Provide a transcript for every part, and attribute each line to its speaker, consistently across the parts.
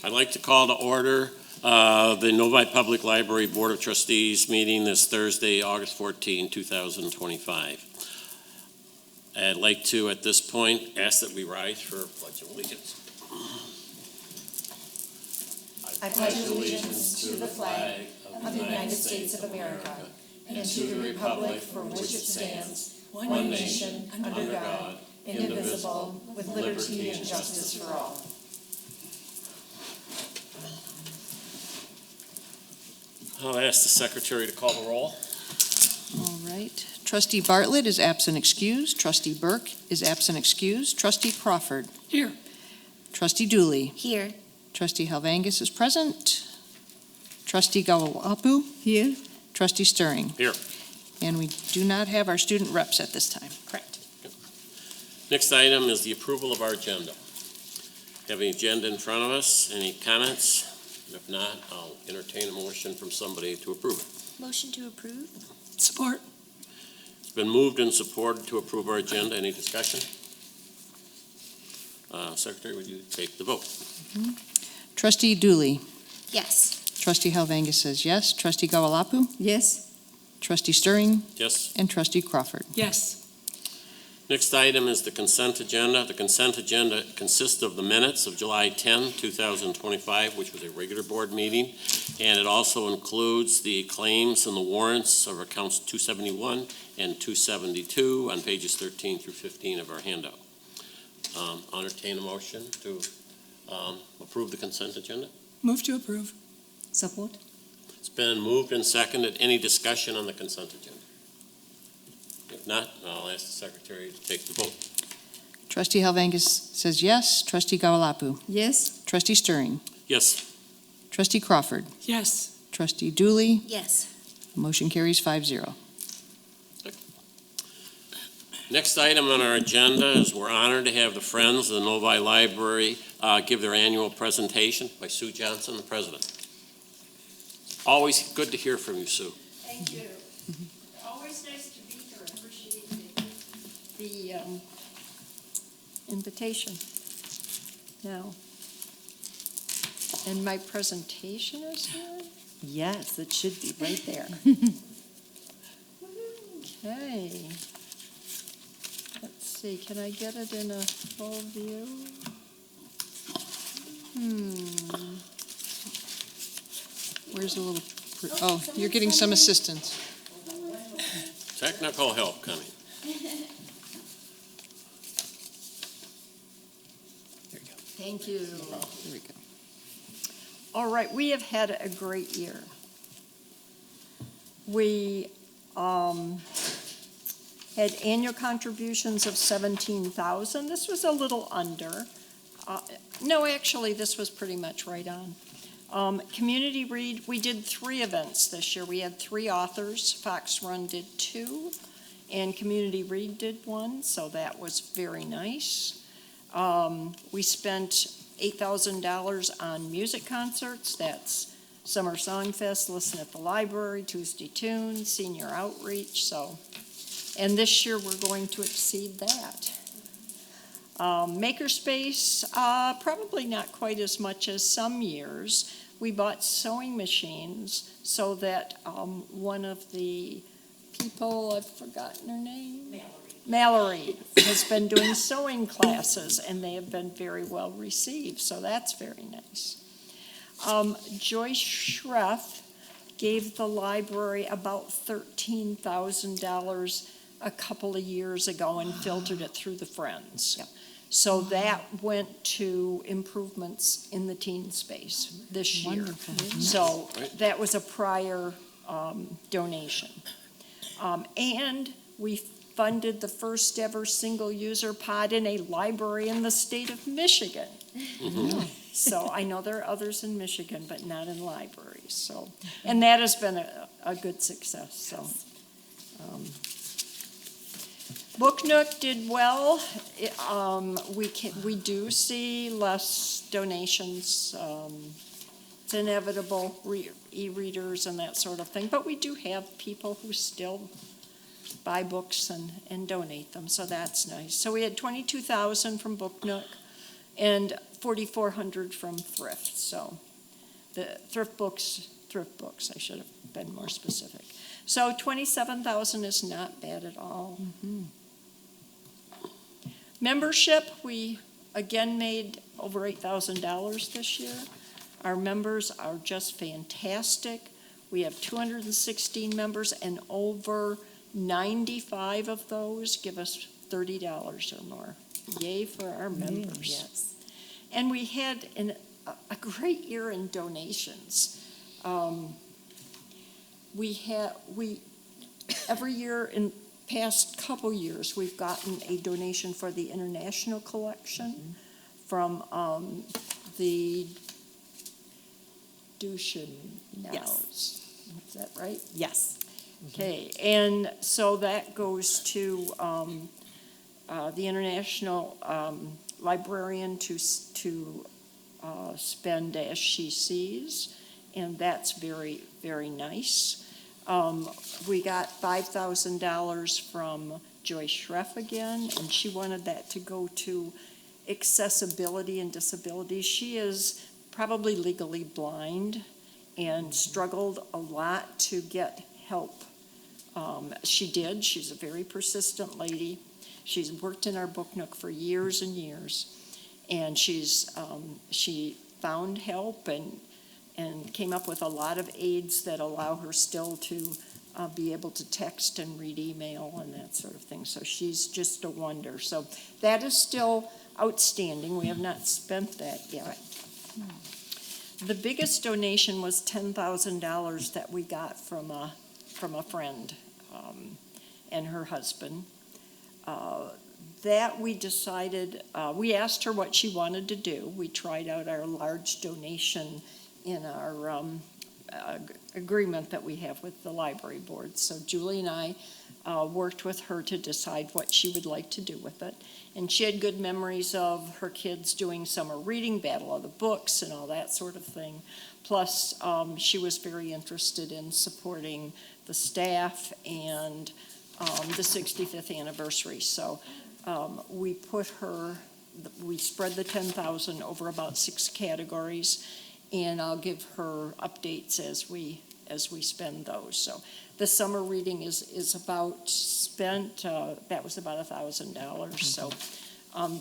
Speaker 1: I'd like to call to order the Novi Public Library Board of Trustees meeting this Thursday, August 14, 2025. I'd like to, at this point, ask that we rise for Pledge of Allegiance.
Speaker 2: I pledge allegiance to the flag of the United States of America and to the republic for which it stands, one nation, under God, indivisible, with liberty and justice for all.
Speaker 1: I'll ask the secretary to call the roll.
Speaker 3: All right. Trustee Bartlett is absent excused. Trustee Burke is absent excused. Trustee Crawford.
Speaker 4: Here.
Speaker 3: Trustee Dooley.
Speaker 2: Here.
Speaker 3: Trustee Helvangus is present. Trustee Gawalapu.
Speaker 4: Here.
Speaker 3: Trustee Stirring.
Speaker 1: Here.
Speaker 3: And we do not have our student reps at this time.
Speaker 2: Correct.
Speaker 1: Next item is the approval of our agenda. Have an agenda in front of us. Any comments? If not, I'll entertain a motion from somebody to approve it.
Speaker 2: Motion to approve?
Speaker 4: Support.
Speaker 1: It's been moved and supported to approve our agenda. Any discussion? Secretary, would you take the vote?
Speaker 3: Trustee Dooley.
Speaker 2: Yes.
Speaker 3: Trustee Helvangus says yes. Trustee Gawalapu.
Speaker 4: Yes.
Speaker 3: Trustee Stirring.
Speaker 1: Yes.
Speaker 3: And Trustee Crawford.
Speaker 4: Yes.
Speaker 1: Next item is the consent agenda. The consent agenda consists of the minutes of July 10, 2025, which was a regular board meeting, and it also includes the claims and the warrants of accounts 271 and 272 on pages 13 through 15 of our handout. I'll entertain a motion to approve the consent agenda.
Speaker 4: Move to approve. Support.
Speaker 1: It's been moved and seconded. Any discussion on the consent agenda? If not, I'll ask the secretary to take the vote.
Speaker 3: Trustee Helvangus says yes. Trustee Gawalapu.
Speaker 4: Yes.
Speaker 3: Trustee Stirring.
Speaker 1: Yes.
Speaker 3: Trustee Crawford.
Speaker 4: Yes.
Speaker 3: Trustee Dooley.
Speaker 2: Yes.
Speaker 3: Motion carries 5-0.
Speaker 1: Next item on our agenda is we're honored to have the Friends of the Novi Library give their annual presentation by Sue Johnson, the president. Always good to hear from you, Sue.
Speaker 5: Thank you. Always nice to be here. Appreciate the invitation. Now, and my presentation is here? Yes, it should be right there. Okay. Let's see, can I get it in a full view?
Speaker 3: Where's the little, oh, you're getting some assistance.
Speaker 1: Technical help coming.
Speaker 3: There you go.
Speaker 5: Thank you.
Speaker 3: There we go.
Speaker 5: All right, we have had a great year. We had annual contributions of $17,000. This was a little under. No, actually, this was pretty much right on. Community Read, we did 3 events this year. We had 3 authors. Fox Run did 2, and Community Read did 1, so that was very nice. We spent $8,000 on music concerts. That's Summer Song Fest, Listen at the Library, Tuesday Tunes, Senior Outreach, so. And this year, we're going to exceed that. Makerspace, probably not quite as much as some years. We bought sewing machines so that one of the people, I've forgotten her name. Mallory has been doing sewing classes, and they have been very well received, so that's very nice. Joyce Schreff gave the library about $13,000 a couple of years ago and filtered it through the Friends.
Speaker 3: Yep.
Speaker 5: So that went to improvements in the teen space this year.
Speaker 3: Wonderful.
Speaker 5: So that was a prior donation. And we funded the first ever single-user pod in a library in the state of Michigan. So I know there are others in Michigan, but not in libraries. So, and that has been a good success. So. Book Nook did well. We do see less donations. It's inevitable, e-readers and that sort of thing. But we do have people who still buy books and donate them, so that's nice. So we had $22,000 from Book Nook, and 4,400 from thrift. So the thrift books, I should have been more specific. So 27,000 is not bad at all. Membership, we again made over $8,000 this year. Our members are just fantastic. We have 216 members, and over 95 of those give us $30 or more. Yay for our members.
Speaker 2: Yes.
Speaker 5: And we had a great year in donations. Every year in past couple years, we've gotten a donation for the International Collection from the Ducheneaus.
Speaker 2: Yes.
Speaker 5: Is that right?
Speaker 2: Yes.
Speaker 5: Okay, and so that goes to the International Librarian to spend as she sees, and that's very, very nice. We got $5,000 from Joy Schreff again, and she wanted that to go to accessibility and disability. She is probably legally blind and struggled a lot to get help. She did. She's a very persistent lady. She's worked in our book nook for years and years, and she found help and came up with a lot of aids that allow her still to be able to text and read email and that sort of thing. So she's just a wonder. So that is still outstanding. We have not spent that yet. The biggest donation was $10,000 that we got from a friend and her husband. That we decided, we asked her what she wanted to do. We tried out our large donation in our agreement that we have with the library board. So Julie and I worked with her to decide what she would like to do with it. And she had good memories of her kids doing summer reading, Battle of the Books, and all that sort of thing. Plus, she was very interested in supporting the staff and the 65th anniversary. So we spread the 10,000 over about 6 categories, and I'll give her updates as we spend those. So the summer reading is about spent. That was about $1,000. So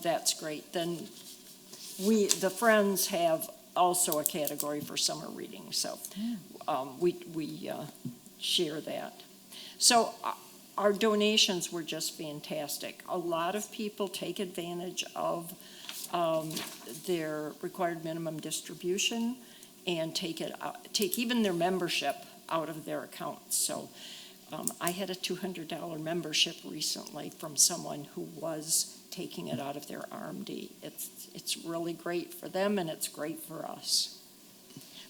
Speaker 5: that's great. Then the friends have also a category for summer reading. So we share that. So our donations were just fantastic. A lot of people take advantage of their required minimum distribution and take even their membership out of their accounts. So I had a $200 membership recently from someone who was taking it out of their RMD. It's really great for them, and it's great for us.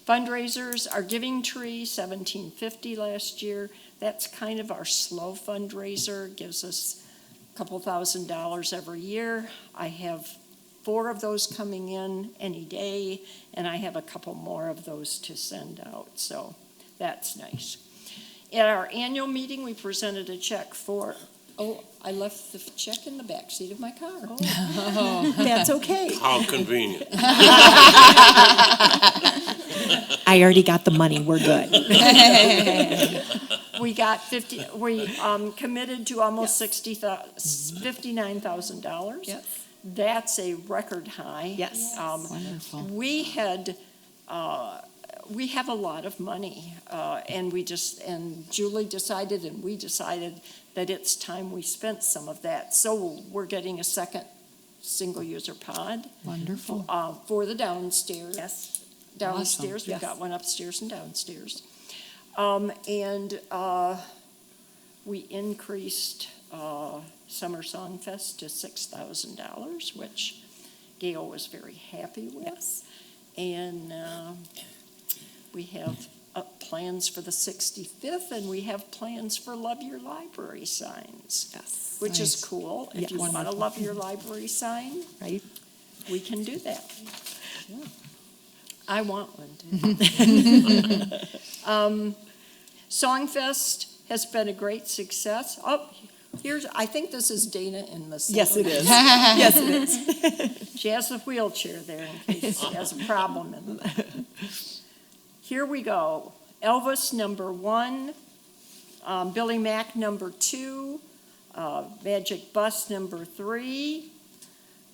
Speaker 5: Fundraisers, our Giving Tree, $1,750 last year. That's kind of our slow fundraiser. It gives us a couple $1,000s every year. I have 4 of those coming in any day, and I have a couple more of those to send out. So that's nice. At our annual meeting, we presented a check for, I left the check in the back seat of my car.
Speaker 2: Oh. That's okay.
Speaker 1: How convenient.
Speaker 2: I already got the money. We're good.
Speaker 5: We got we committed to almost $59,000.
Speaker 2: Yes.
Speaker 5: That's a record high.
Speaker 2: Yes.
Speaker 3: Wonderful.
Speaker 5: We have a lot of money, and Julie decided, and we decided that it's time we spent some of that. So we're getting a second single-user pod.
Speaker 3: Wonderful.
Speaker 5: For the downstairs.
Speaker 2: Yes.
Speaker 5: Downstairs,
Speaker 3: Awesome.
Speaker 5: we've got
Speaker 2: Yes.
Speaker 5: one upstairs and downstairs. We increased Summer Song Fest to $6,000, which Gail was very happy with.
Speaker 2: Yes.
Speaker 5: And we have plans for the 65th, and we have plans for Love Your Library signs,
Speaker 2: Yes.
Speaker 5: which is
Speaker 3: Nice.
Speaker 5: cool. If
Speaker 2: Yes.
Speaker 5: you want a
Speaker 3: Wonderful.
Speaker 5: Love Your Library sign,
Speaker 2: Right.
Speaker 5: we can do that. I want one too. Songfest has been a great success. Oh, I think this is Dana in the center.
Speaker 2: Yes, it is. Yes, it is.
Speaker 5: She has a wheelchair there in case she has a problem. Here we go. Elvis, number 1. Billy Mack, number 2. Magic Bus, number 3.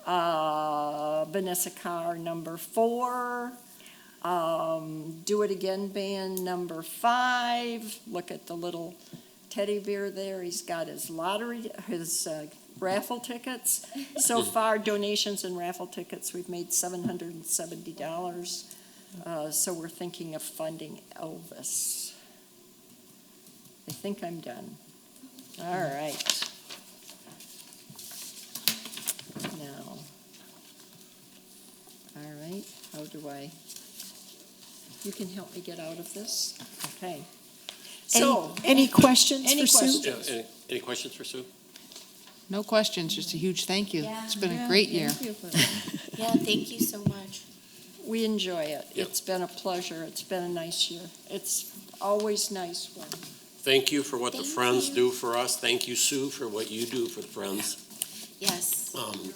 Speaker 5: Vanessa Carr, number 4. Do It Again Band, number 5. Look at the little teddy bear there. He's got his raffle tickets. So far, donations and raffle tickets, we've made $770. So we're thinking of funding Elvis. I think I'm done. All right. Now, all right, how do you can help me get out of this? Okay. So,
Speaker 2: Any questions
Speaker 5: Any
Speaker 2: for Sue?
Speaker 5: questions?
Speaker 1: Any questions for Sue?
Speaker 3: No questions, just a huge thank you.
Speaker 6: Yeah.
Speaker 3: It's been a great year.
Speaker 6: Yeah, thank you so much.
Speaker 5: we enjoy it.
Speaker 1: Yep.
Speaker 5: It's been a pleasure. It's been a nice year. It's always nice when.
Speaker 1: Thank you for what the
Speaker 6: Thank
Speaker 1: Friends
Speaker 6: you.
Speaker 1: do for us. Thank you, Sue, for what you do for the Friends.
Speaker 6: Yes.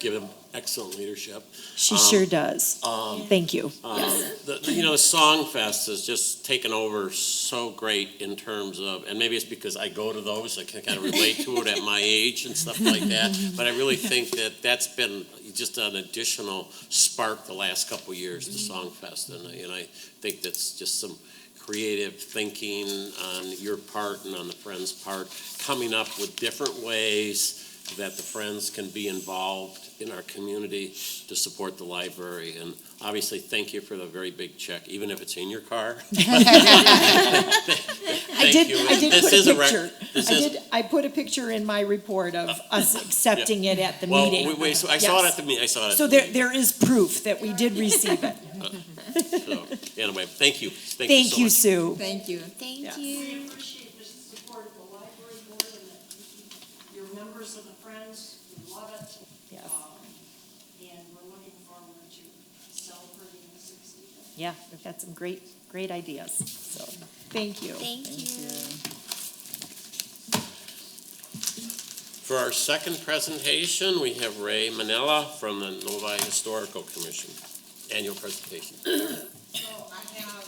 Speaker 1: Give them excellent leadership.
Speaker 2: She sure does. Thank you.
Speaker 1: The Song Fest has just taken over so great in terms of, and maybe it's because I go to those, I can kind of relate to it at my age and stuff like that, but I really think that that's been just an additional spark the last couple of years, the Song Fest, and I think that's just some creative thinking on your part and on the Friends' part, coming up with different ways that the Friends can be involved in our community to support the library. And obviously, thank you for the very big check, even if it's in your car.
Speaker 2: I did
Speaker 1: This
Speaker 2: put
Speaker 1: is
Speaker 2: a
Speaker 1: a rec-
Speaker 2: picture.
Speaker 1: this is-
Speaker 2: I put a picture in my report of us accepting it at the
Speaker 1: Well,
Speaker 2: meeting.
Speaker 1: so I saw it
Speaker 2: Yes.
Speaker 1: at the meeting, I saw it at
Speaker 2: So
Speaker 1: the meeting.
Speaker 2: there is proof that we did receive it.
Speaker 1: So, anyway, thank you.
Speaker 2: Thank you,
Speaker 1: so much.
Speaker 2: Sue.
Speaker 6: Thank you.
Speaker 5: We appreciate the support of the library board and your members of the Friends. We love it.
Speaker 2: Yes.
Speaker 5: And we're looking forward to celebrating the 65th.
Speaker 2: Yeah, we've got some great ideas. So, thank you.
Speaker 6: Thank you.
Speaker 1: For our second presentation, we have Ray Manella from the Novi Historical Commission. Annual presentation.
Speaker 7: So I have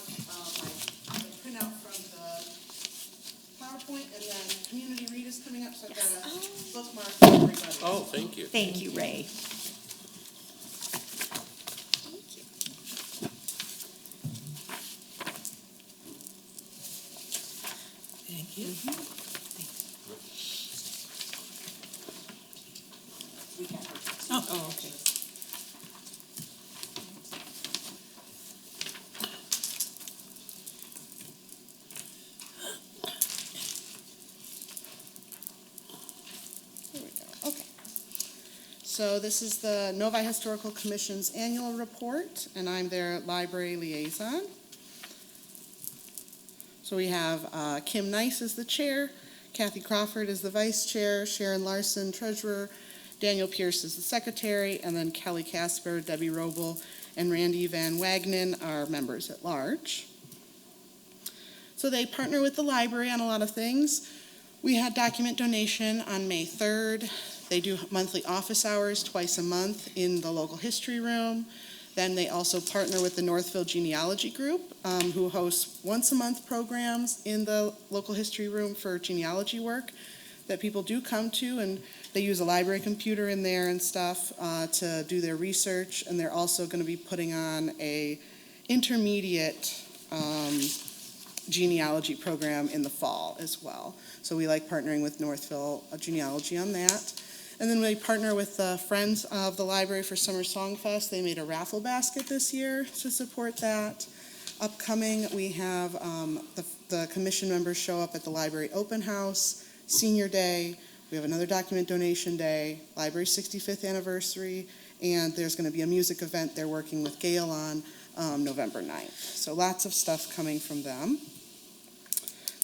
Speaker 7: my printout from the PowerPoint, and then Community Read is coming up, so I've got a bookmark for everybody.
Speaker 1: Oh, thank you.
Speaker 2: Thank you, Ray.
Speaker 7: Thank you.
Speaker 2: Oh, okay.
Speaker 7: Here we go, okay. So this is the Novi Historical Commission's annual report, and I'm their library liaison. So we have Kim Nice as the chair, Kathy Crawford is the vice chair, Sharon Larson, treasurer, Daniel Pierce is the secretary, and then Kelly Casper, Debbie Roble, and Randy Van Wagnen are members at large. So they partner with the library on a lot of things. We had document donation on May 3rd. They do monthly office hours twice a month in the local history room. Then they also partner with the Northville Genealogy Group, who hosts once a month programs in the local history room for genealogy work that people do come to, and they use a library computer in there and stuff to do their research. And they're also going to be putting on a intermediate genealogy program in the fall as well. So we like partnering with Northville Genealogy on that. And then we partner with the Friends of the Library for Summer Song Fest. They made a raffle basket this year to support that. Upcoming, we have the commission members show up at the library open house, senior day. We have another document donation day, library's 65th anniversary, and there's going to be a music event they're working with Gail on November 9th. So lots of stuff coming from them.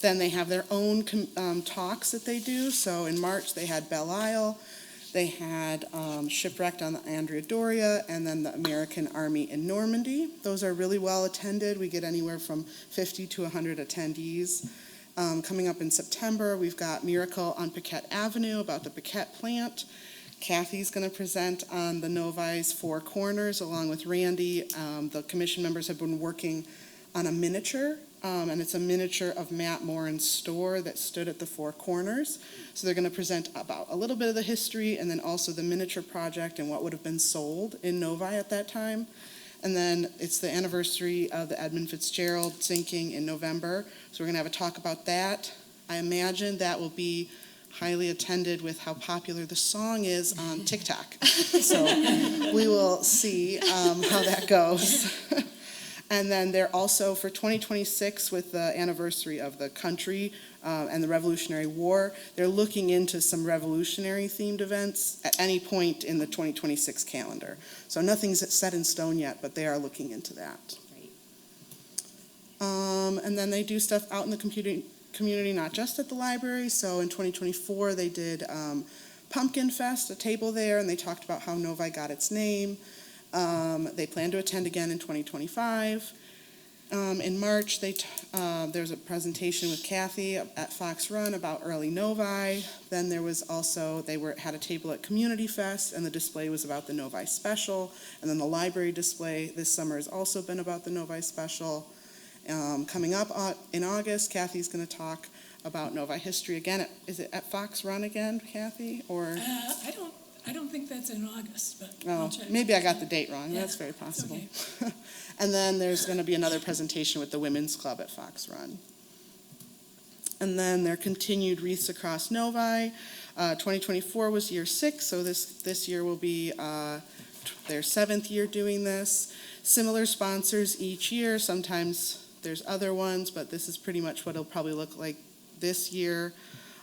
Speaker 7: Then they have their own talks that they do. So in March, they had Belle Isle. They had Shipwrecked on the Andrea Doria, and then the American Army in Normandy. Those are really well attended. We get anywhere from 50 to 100 attendees. Coming up in September, we've got Miracle on Paquette Avenue about the Paquette plant. Kathy's going to present on the Novi's Four Corners along with Randy. The commission members have been working on a miniature, and it's a miniature of Matt Moran's store that stood at the Four Corners. So they're going to present about a little bit of the history and then also the miniature project and what would have been sold in Novi at that time. And then it's the anniversary of the Edmund Fitzgerald sinking in November. So we're going to have a talk about that. I imagine that will be highly attended with how popular the song is on TikTok. So we will see how that goes. And then they're also, for 2026, with the anniversary of the country and the Revolutionary War, they're looking into some revolutionary-themed events at any point in the 2026 calendar. So nothing's set in stone yet, but they are looking into that. And then they do stuff out in the community, not just at the library. So in 2024, they did Pumpkin Fest, a table there, and they talked about how Novi got its name. They plan to attend again in 2025. In March, there's a presentation with Kathy at Fox Run about early Novi. Then there was also, had a table at Community Fest, and the display was about the Novi Special. And then the library display this summer has also been about the Novi Special. Coming up in August, Kathy's going to talk about Novi history again. Is it at Fox Run again, Kathy? Or
Speaker 4: I don't think that's in August, but
Speaker 7: oh,
Speaker 4: I'll check.
Speaker 7: maybe I got the date wrong.
Speaker 4: Yeah,
Speaker 7: That's very possible.
Speaker 4: okay.
Speaker 7: And then there's going to be another presentation with the Women's Club at Fox Run. And then their continued Wreaths Across Novi. 2024 was year 6, so this year will be their 7th year doing this. Similar sponsors each year. Sometimes there's other ones, but this is pretty much what it'll probably look like this year.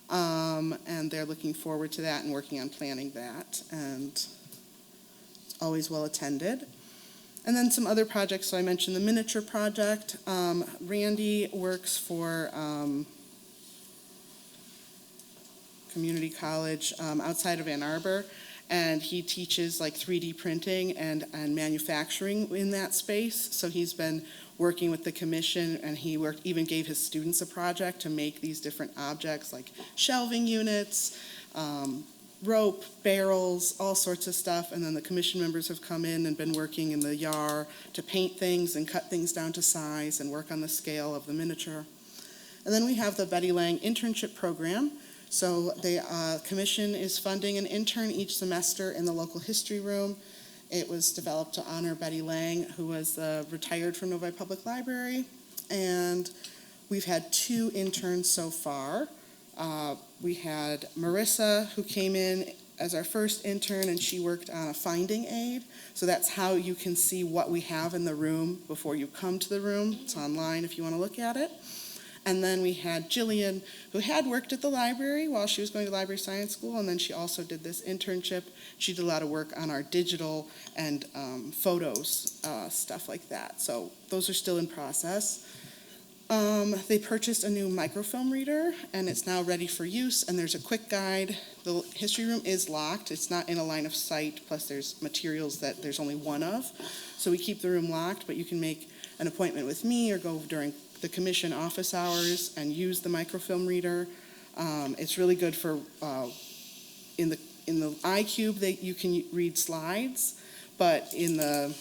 Speaker 7: And they're looking forward to that and working on planning that. And it's always well attended. And then some other projects. So I mentioned the miniature project. Randy works for community college outside of Ann Arbor, and he teaches like 3D printing and manufacturing in that space. So he's been working with the commission, and he even gave his students a project to make these different objects like shelving units, rope, barrels, all sorts of stuff. And then the commission members have come in and been working in the yard to paint things and cut things down to size and work on the scale of the miniature. And then we have the Betty Lang internship program. So the commission is funding an intern each semester in the local history room. It was developed to honor Betty Lang, who was retired from Novi Public Library. And we've had 2 interns so far. We had Marissa, who came in as our first intern, and she worked on a finding aid. So that's how you can see what we have in the room before you come to the room. It's online if you want to look at it. And then we had Jillian, who had worked at the library while she was going to library science school, and then she also did this internship. She did a lot of work on our digital and photos, stuff like that. So those are still in process. They purchased a new microfilm reader, and it's now ready for use, and there's a quick guide. The history room is locked. It's not in a line of sight, plus there's materials that there's only one of. So we keep the room locked, but you can make an appointment with me or go during the commission office hours and use the microfilm reader. It's really good for, in the iCube, you can read slides, but in the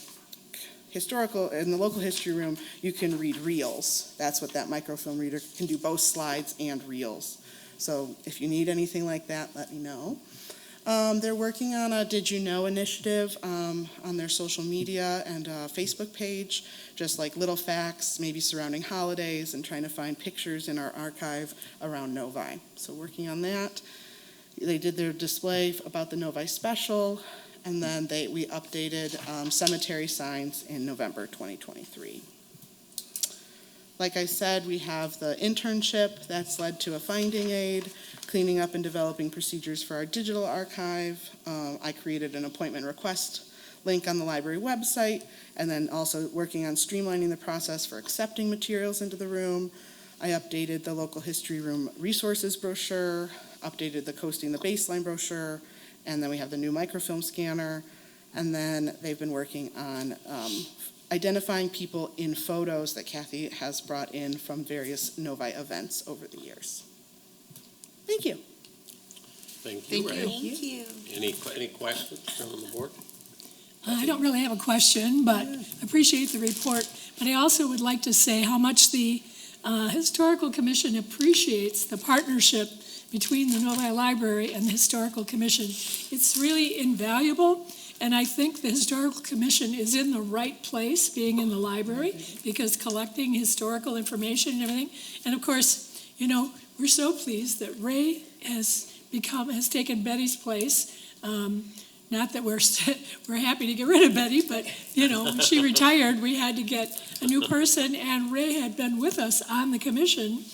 Speaker 7: local history room, you can read reels. That's what that microfilm reader can do, both slides and reels. So if you need anything like that, let me know. They're working on a Did You Know initiative on their social media and Facebook page, just like little facts, maybe surrounding holidays, and trying to find pictures in our archive around Novi. So working on that. They did their display about the Novi Special, and then we updated cemetery signs in November 2023. Like I said, we have the internship that's led to a finding aid, cleaning up and developing procedures for our digital archive. I created an appointment request link on the library website, and then also working on streamlining the process for accepting materials into the room. I updated the local history room resources brochure, updated the Coasting the Baseline brochure, and then we have the new microfilm scanner. And then they've been working on identifying people in photos that Kathy has brought in from various Novi events over the years. Thank you.
Speaker 1: Thank you, Ray.
Speaker 6: Thank you.
Speaker 1: Any questions from the board?
Speaker 4: I don't really have a question, but I appreciate the report. But I also would like to say how much the Historical Commission appreciates the partnership between the Novi Library and the Historical Commission. It's really invaluable, and I think the Historical Commission is in the right place, being in the library, because collecting historical information and everything. And of course, we're so pleased that Ray has taken Betty's place. Not that we're happy to get rid of Betty, but, when she retired, we had to get a new person, and Ray had been with us on the commission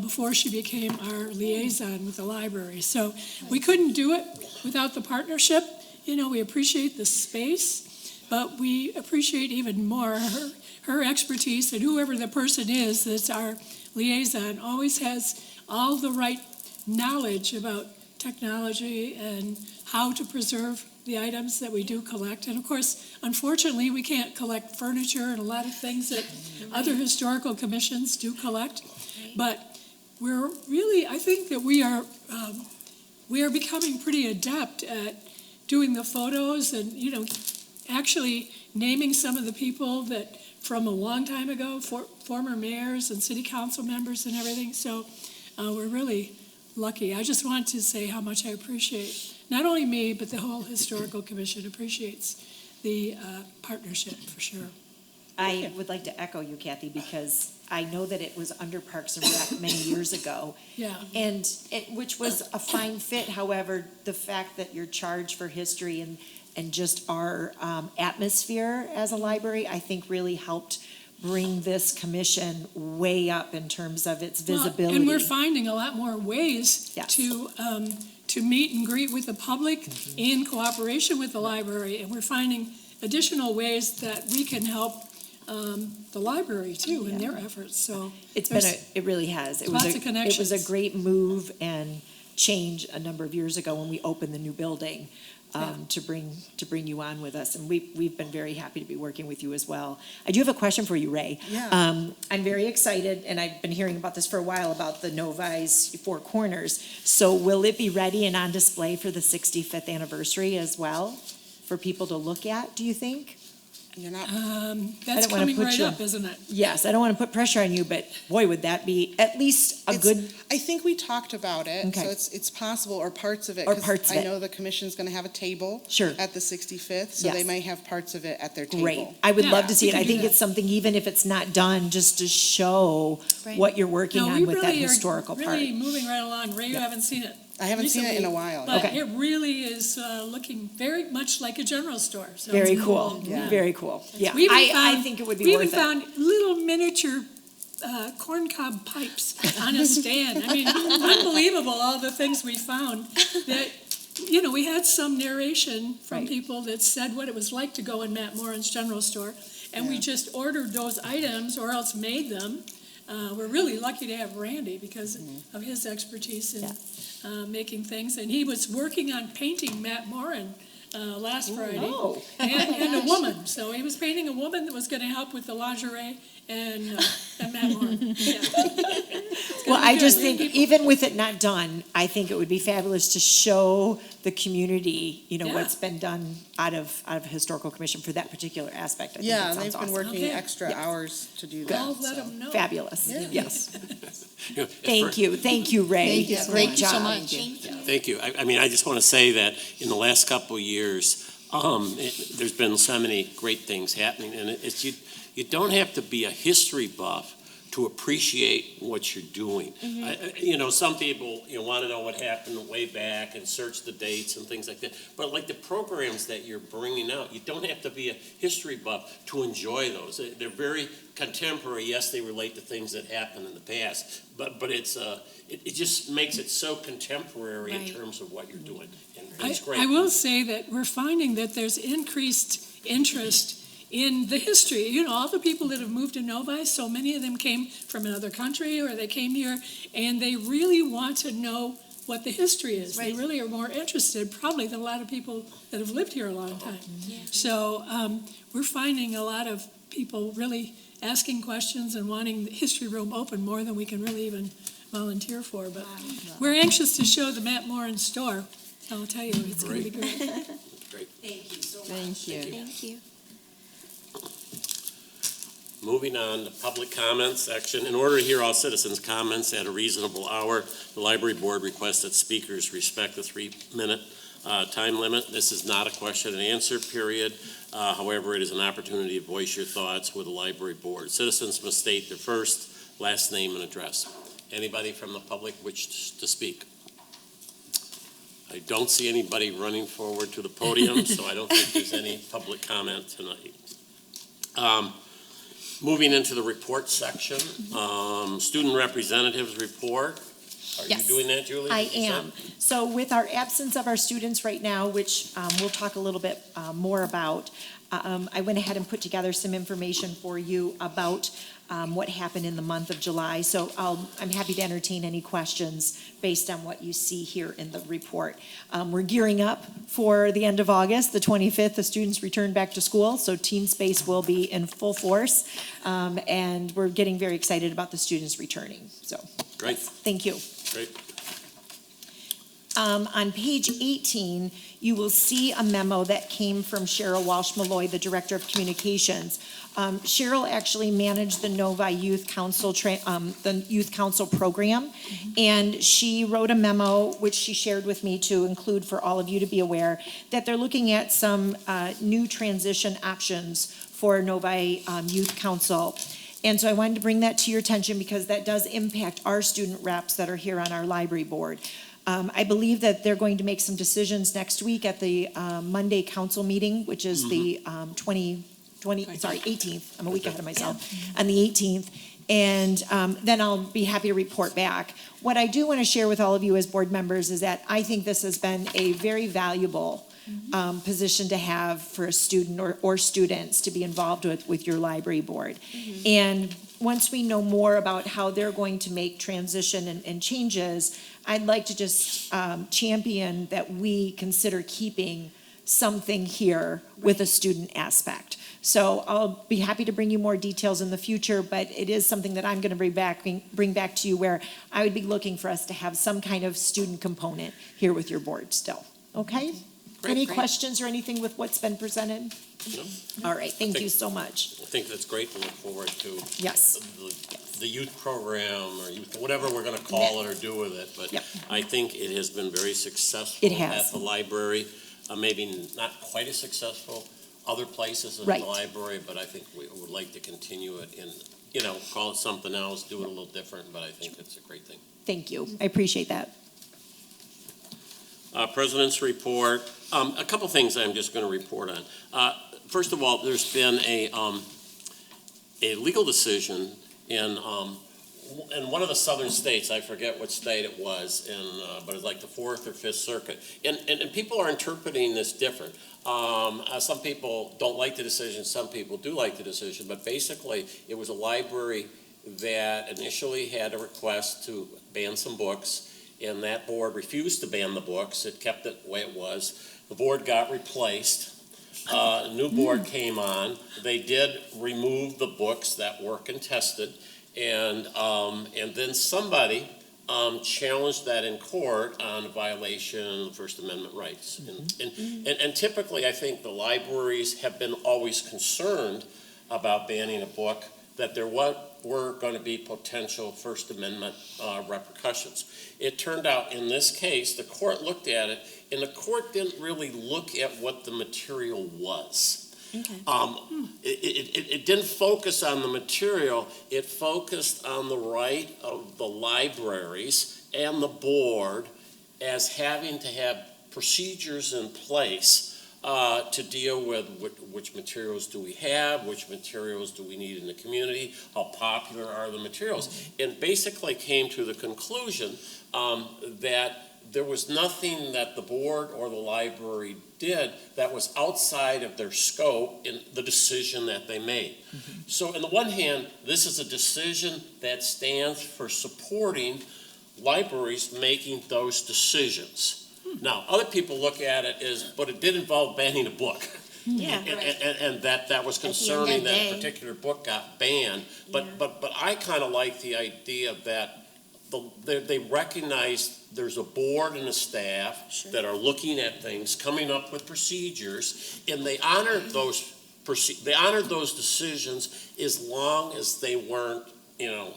Speaker 4: before she became our liaison with the library. So we couldn't do it without the partnership. We appreciate the space, but we appreciate even more her expertise, and whoever the person is that's our liaison always has all the right knowledge about technology and how to preserve the items that we do collect. And of course, unfortunately, we can't collect furniture and a lot of things that other historical commissions do collect. But I think that we are becoming pretty adept at doing the photos and, actually naming some of the people that from a long time ago, former mayors and city council members and everything. So we're really lucky. I just want to say how much I appreciate, not only me, but the whole Historical Commission appreciates the partnership, for sure.
Speaker 8: I would like to echo you, Kathy, because I know that it was under Parks and Rec many years ago.
Speaker 4: Yeah.
Speaker 8: And which was a fine fit. However, the fact that you're charged for history and just our atmosphere as a library, I think really helped bring this commission way up in terms of its visibility.
Speaker 4: Well, and we're finding a lot more ways
Speaker 8: Yes.
Speaker 4: to meet and greet with the public in cooperation with the library, and we're finding additional ways that we can help the library too in their efforts. So
Speaker 8: it really has. It
Speaker 4: lots
Speaker 8: was
Speaker 4: of
Speaker 8: it
Speaker 4: connections.
Speaker 8: was a great move and change a number of years ago when we opened the new building. To bring you on with us, and we've been very happy to be working with you as well. I do have a question for you, Ray.
Speaker 7: Yeah.
Speaker 8: I'm very excited, and I've been hearing about this for a while about the Novi's Four Corners. So will it be ready and on display for the 65th anniversary as well, for people to look at? Do you think?
Speaker 7: You're not.
Speaker 4: That's
Speaker 8: don't wanna
Speaker 4: coming
Speaker 8: put
Speaker 4: right
Speaker 8: you-
Speaker 4: up, isn't it?
Speaker 8: Yes, I don't want to put pressure on you, but boy, would that be at least a good.
Speaker 7: I think we talked about it,
Speaker 8: Okay.
Speaker 7: so it's possible, or parts of it.
Speaker 8: Or
Speaker 7: 'cause
Speaker 8: parts of
Speaker 7: I
Speaker 8: it.
Speaker 7: know the commission's going to have a table
Speaker 8: Sure.
Speaker 7: at the 65th, so
Speaker 8: Yes.
Speaker 7: they might have parts of it at their table.
Speaker 8: Great. I would
Speaker 4: Yeah,
Speaker 8: love to see
Speaker 4: we
Speaker 8: it.
Speaker 4: can
Speaker 8: I
Speaker 4: do
Speaker 8: think
Speaker 4: that.
Speaker 8: it's something, even if it's not done, just to show
Speaker 6: Right.
Speaker 8: what you're working
Speaker 4: No,
Speaker 8: on
Speaker 4: we
Speaker 8: with that
Speaker 4: really
Speaker 8: historical
Speaker 4: are
Speaker 8: part.
Speaker 4: really moving right along. Ray, you haven't seen it.
Speaker 7: I haven't seen it in a
Speaker 4: recently,
Speaker 7: while.
Speaker 4: But
Speaker 8: Okay.
Speaker 4: it really is looking very much like a general store. So
Speaker 8: Very
Speaker 4: it's
Speaker 8: cool.
Speaker 7: Yeah.
Speaker 8: Very cool. Yeah.
Speaker 4: We even
Speaker 8: I
Speaker 4: found-
Speaker 8: think it would be
Speaker 4: we
Speaker 8: worth
Speaker 4: even found little miniature corncob pipes on a stand. I mean, unbelievable, all the things we found. That, we had some narration from
Speaker 8: Right.
Speaker 4: people that said what it was like to go in Matt Moran's general store, and we
Speaker 7: Yeah.
Speaker 4: just ordered those items or else made them. We're really lucky to have Randy because of his expertise in making things, and he was working on painting Matt Moran last Friday.
Speaker 8: Oh.
Speaker 4: And a woman. So he was painting a woman that was going to help with the lingerie and Matt Moran. Yeah.
Speaker 8: Well, I just
Speaker 4: good.
Speaker 8: think, even with it not done, I think it would be fabulous to show the community,
Speaker 4: Yeah.
Speaker 8: what's been done out of Historical Commission for that particular aspect. I think
Speaker 7: Yeah,
Speaker 8: that
Speaker 7: and
Speaker 8: sounds
Speaker 7: they've been
Speaker 8: awesome.
Speaker 7: working
Speaker 4: Okay.
Speaker 7: extra
Speaker 8: Yes.
Speaker 7: hours to do that.
Speaker 4: I'll let
Speaker 7: so.
Speaker 4: him know.
Speaker 8: Fabulous.
Speaker 7: Yeah.
Speaker 8: Yes.
Speaker 1: You know,
Speaker 8: Thank you, Ray.
Speaker 3: Thank you.
Speaker 8: Great
Speaker 3: Thank you so
Speaker 8: job.
Speaker 3: much.
Speaker 6: Thank you.
Speaker 1: Thank you. I mean, I just want to say that in the last couple of years, there's been so many great things happening, and you don't have to be a history buff to appreciate what you're doing. Some people, want to know what happened way back and search the dates and things like that. But like the programs that you're bringing out, you don't have to be a history buff to enjoy those. They're very contemporary. Yes, they relate to things that happened in the past, but it just makes it so contemporary in
Speaker 6: Right.
Speaker 1: terms of what you're doing. And it's great.
Speaker 4: I will say that we're finding that there's increased interest in the history. All the people that have moved to Novi, so many of them came from another country or they came here, and they really want to know what the history is. They
Speaker 6: Right.
Speaker 4: really are more interested probably than a lot of people that have lived here a long time. So we're finding a lot of people really asking questions and wanting the history room open more than we can really even volunteer for. But we're anxious to show the Matt Moran store. I'll tell you, it's going to be great.
Speaker 8: Thank you so much.
Speaker 3: Thank you.
Speaker 6: Thank you.
Speaker 1: Moving on to public comment section. In order to hear all citizens' comments at a reasonable hour, the library board requests that speakers respect the 3-minute time limit. This is not a question and answer period. However, it is an opportunity to voice your thoughts with the library board. Citizens must state their first, last name, and address. Anybody from the public wish to speak? I don't see anybody running forward to the podium, so I don't think there's any public comment tonight. Moving into the report section, student representatives report. Are you
Speaker 8: Yes,
Speaker 1: doing that, Julie?
Speaker 8: I am. So with our absence of our students right now, which we'll talk a little bit more about, I went ahead and put together some information for you about what happened in the month of July. So I'm happy to entertain any questions based on what you see here in the report. We're gearing up for the end of August, the 25th, the students return back to school, so Teen Space will be in full force. And we're getting very excited about the students returning, so.
Speaker 1: Great.
Speaker 8: Thank you.
Speaker 1: Great.
Speaker 8: On page 18, you will see a memo that came from Cheryl Walsh-Malloy, the Director of Communications. Cheryl actually managed the Novi Youth Council, the Youth Council program, and she wrote a memo, which she shared with me to include for all of you to be aware, that they're looking at some new transition options for Novi Youth Council. And so I wanted to bring that to your attention because that does impact our student reps that are here on our library board. I believe that they're going to make some decisions next week at the Monday council meeting, which is the 18th. I'm a week ahead of myself. On the 18th. And then I'll be happy to report back. What I do want to share with all of you as board members is that I think this has been a very valuable position to have for a student or students to be involved with your library board. And once we know more about how they're going to make transition and changes, I'd like to just champion that we consider keeping something here with a student aspect. So I'll be happy to bring you more details in the future, but it is something that I'm going to bring back to you where I would be looking for us to have some kind of student component here with your board still. Okay? Any questions or anything with what's been presented?
Speaker 1: No.
Speaker 8: All right, thank you so much.
Speaker 1: I think that's great to look forward to.
Speaker 8: Yes.
Speaker 1: The youth program or youth, whatever we're going to call it or do with it. But
Speaker 8: Yep.
Speaker 1: I think it has been very successful
Speaker 8: It has.
Speaker 1: at the library. Maybe not quite as successful other places in
Speaker 8: Right.
Speaker 1: the library, but I think we would like to continue it and, call it something else, do it a little different, but I think it's a great thing.
Speaker 8: Thank you. I appreciate that.
Speaker 1: President's report. A couple things I'm just going to report on. First of all, there's been a legal decision in one of the southern states. I forget what state it was, but it's like the 4th or 5th Circuit. And people are interpreting this different. Some people don't like the decision. Some people do like the decision. But basically, it was a library that initially had a request to ban some books. And that board refused to ban the books. It kept it the way it was. The board got replaced. A new board came on. They did remove the books that were contested. And then somebody challenged that in court on a violation of First Amendment rights. And typically, I think the libraries have been always concerned about banning a book, that there were going to be potential First Amendment repercussions. It turned out in this case, the court looked at it, and the court didn't really look at what the material was.
Speaker 6: Okay.
Speaker 1: It didn't focus on the material, it focused on the right of the libraries and the board as having to have procedures in place to deal with which materials do we have, which materials do we need in the community, how popular are the materials, and basically came to the conclusion that there was nothing that the board or the library did that was outside of their scope in the decision that they made. So on the one hand, this is a decision that stands for supporting libraries making those decisions. Now, other people look at it as, but it did involve banning a book.
Speaker 6: Yeah.
Speaker 1: And that was
Speaker 6: the end of
Speaker 1: concerning
Speaker 6: the
Speaker 1: that
Speaker 6: day.
Speaker 1: a particular book got banned. But I kind of like the idea that they recognize there's a board and a staff
Speaker 6: Sure.
Speaker 1: that are looking at things, coming up with procedures, and they honored those decisions as long as they weren't,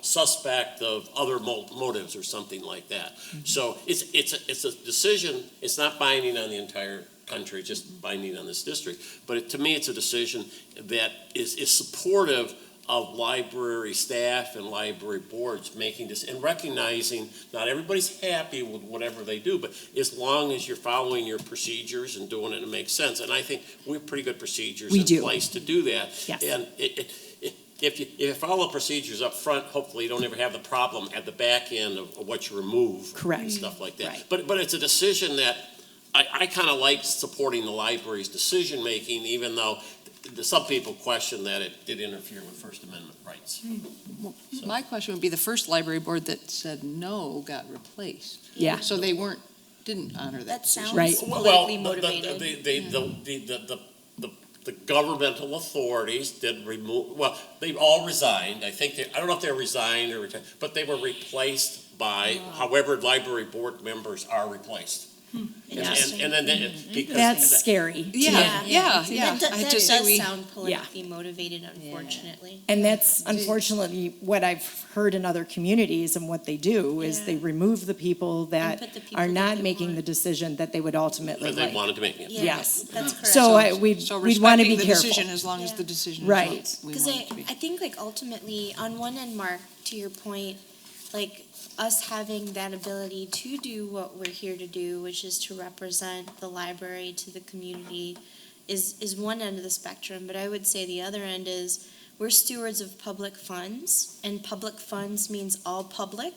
Speaker 1: suspect of other motives or something like that. So it's a decision. It's not binding on the entire country, just binding on this district. But to me, it's a decision that is supportive of library staff and library boards making this and recognizing not everybody's happy with whatever they do, but as long as you're following your procedures and doing it, it makes sense. And I think we have pretty good procedures
Speaker 8: We
Speaker 1: in
Speaker 8: do.
Speaker 1: place to do that.
Speaker 8: Yes.
Speaker 1: And if you follow procedures up front, hopefully you don't ever have the problem at the back end of what you remove.
Speaker 8: Correct.
Speaker 1: And stuff like that.
Speaker 8: Right.
Speaker 1: But it's a decision that I kind of like supporting the library's decision-making, even though some people question that it did interfere with First Amendment rights.
Speaker 3: My question would be, the first library board that said no got replaced.
Speaker 5: Yeah.
Speaker 3: So they didn't honor that
Speaker 6: That
Speaker 3: decision.
Speaker 6: sounds
Speaker 5: Right.
Speaker 6: politically motivated.
Speaker 1: The governmental authorities did remove, they all resigned. I don't know if they resigned or retired, but they were replaced by however library board members are replaced.
Speaker 6: Interesting.
Speaker 1: And then because
Speaker 5: That's scary.
Speaker 3: Yeah.
Speaker 6: That
Speaker 3: I
Speaker 6: does
Speaker 3: just say we-
Speaker 6: sound politically motivated, unfortunately.
Speaker 5: And that's unfortunately what I've heard in other communities, and what they do is they
Speaker 6: Yeah.
Speaker 5: remove the people that
Speaker 6: put the people
Speaker 5: are
Speaker 6: that
Speaker 5: not
Speaker 6: they
Speaker 5: making
Speaker 6: want.
Speaker 5: the decision that they would ultimately
Speaker 1: they
Speaker 5: like.
Speaker 1: wanted to make it.
Speaker 6: Yeah,
Speaker 5: Yes.
Speaker 6: that's correct.
Speaker 5: So we'd
Speaker 3: So
Speaker 5: want to be
Speaker 3: respecting the
Speaker 5: careful.
Speaker 3: decision as long as
Speaker 6: Yeah.
Speaker 3: the decision is
Speaker 5: Right.
Speaker 3: what we
Speaker 6: Because
Speaker 3: want it to be.
Speaker 6: I think like ultimately, on one end, Mark, to your point, like us having that ability to do what we're here to do, which is to represent the library to the community, is one end of the spectrum. But I would say the other end is we're stewards of public funds, and public funds means all public,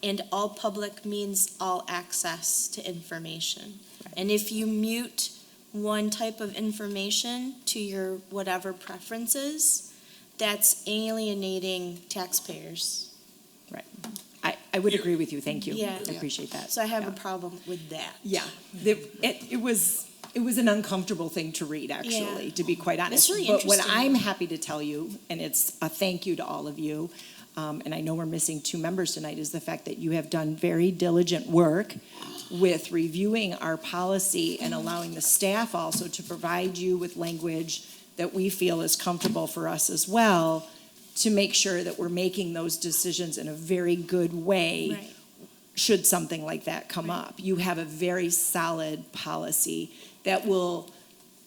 Speaker 6: and all public means all access to information. And if you mute one type of information to your whatever preferences, that's alienating taxpayers.
Speaker 5: I would agree with you, thank you.
Speaker 6: Yeah.
Speaker 5: I appreciate that.
Speaker 6: So I have
Speaker 5: Yeah.
Speaker 6: a problem with that.
Speaker 5: Yeah, it was an uncomfortable thing to read, actually,
Speaker 6: Yeah.
Speaker 5: to be quite honest.
Speaker 6: really
Speaker 5: But what
Speaker 6: interesting.
Speaker 5: I'm happy to tell you, and it's a thank you to all of you, and I know we're missing 2 members tonight, is the fact that you have done very diligent work with reviewing our policy and allowing the staff also to provide you with language that we feel is comfortable for us as well, to make sure that we're making those decisions in a very good way
Speaker 6: Right.
Speaker 5: should something like that come up. You have a very solid policy that will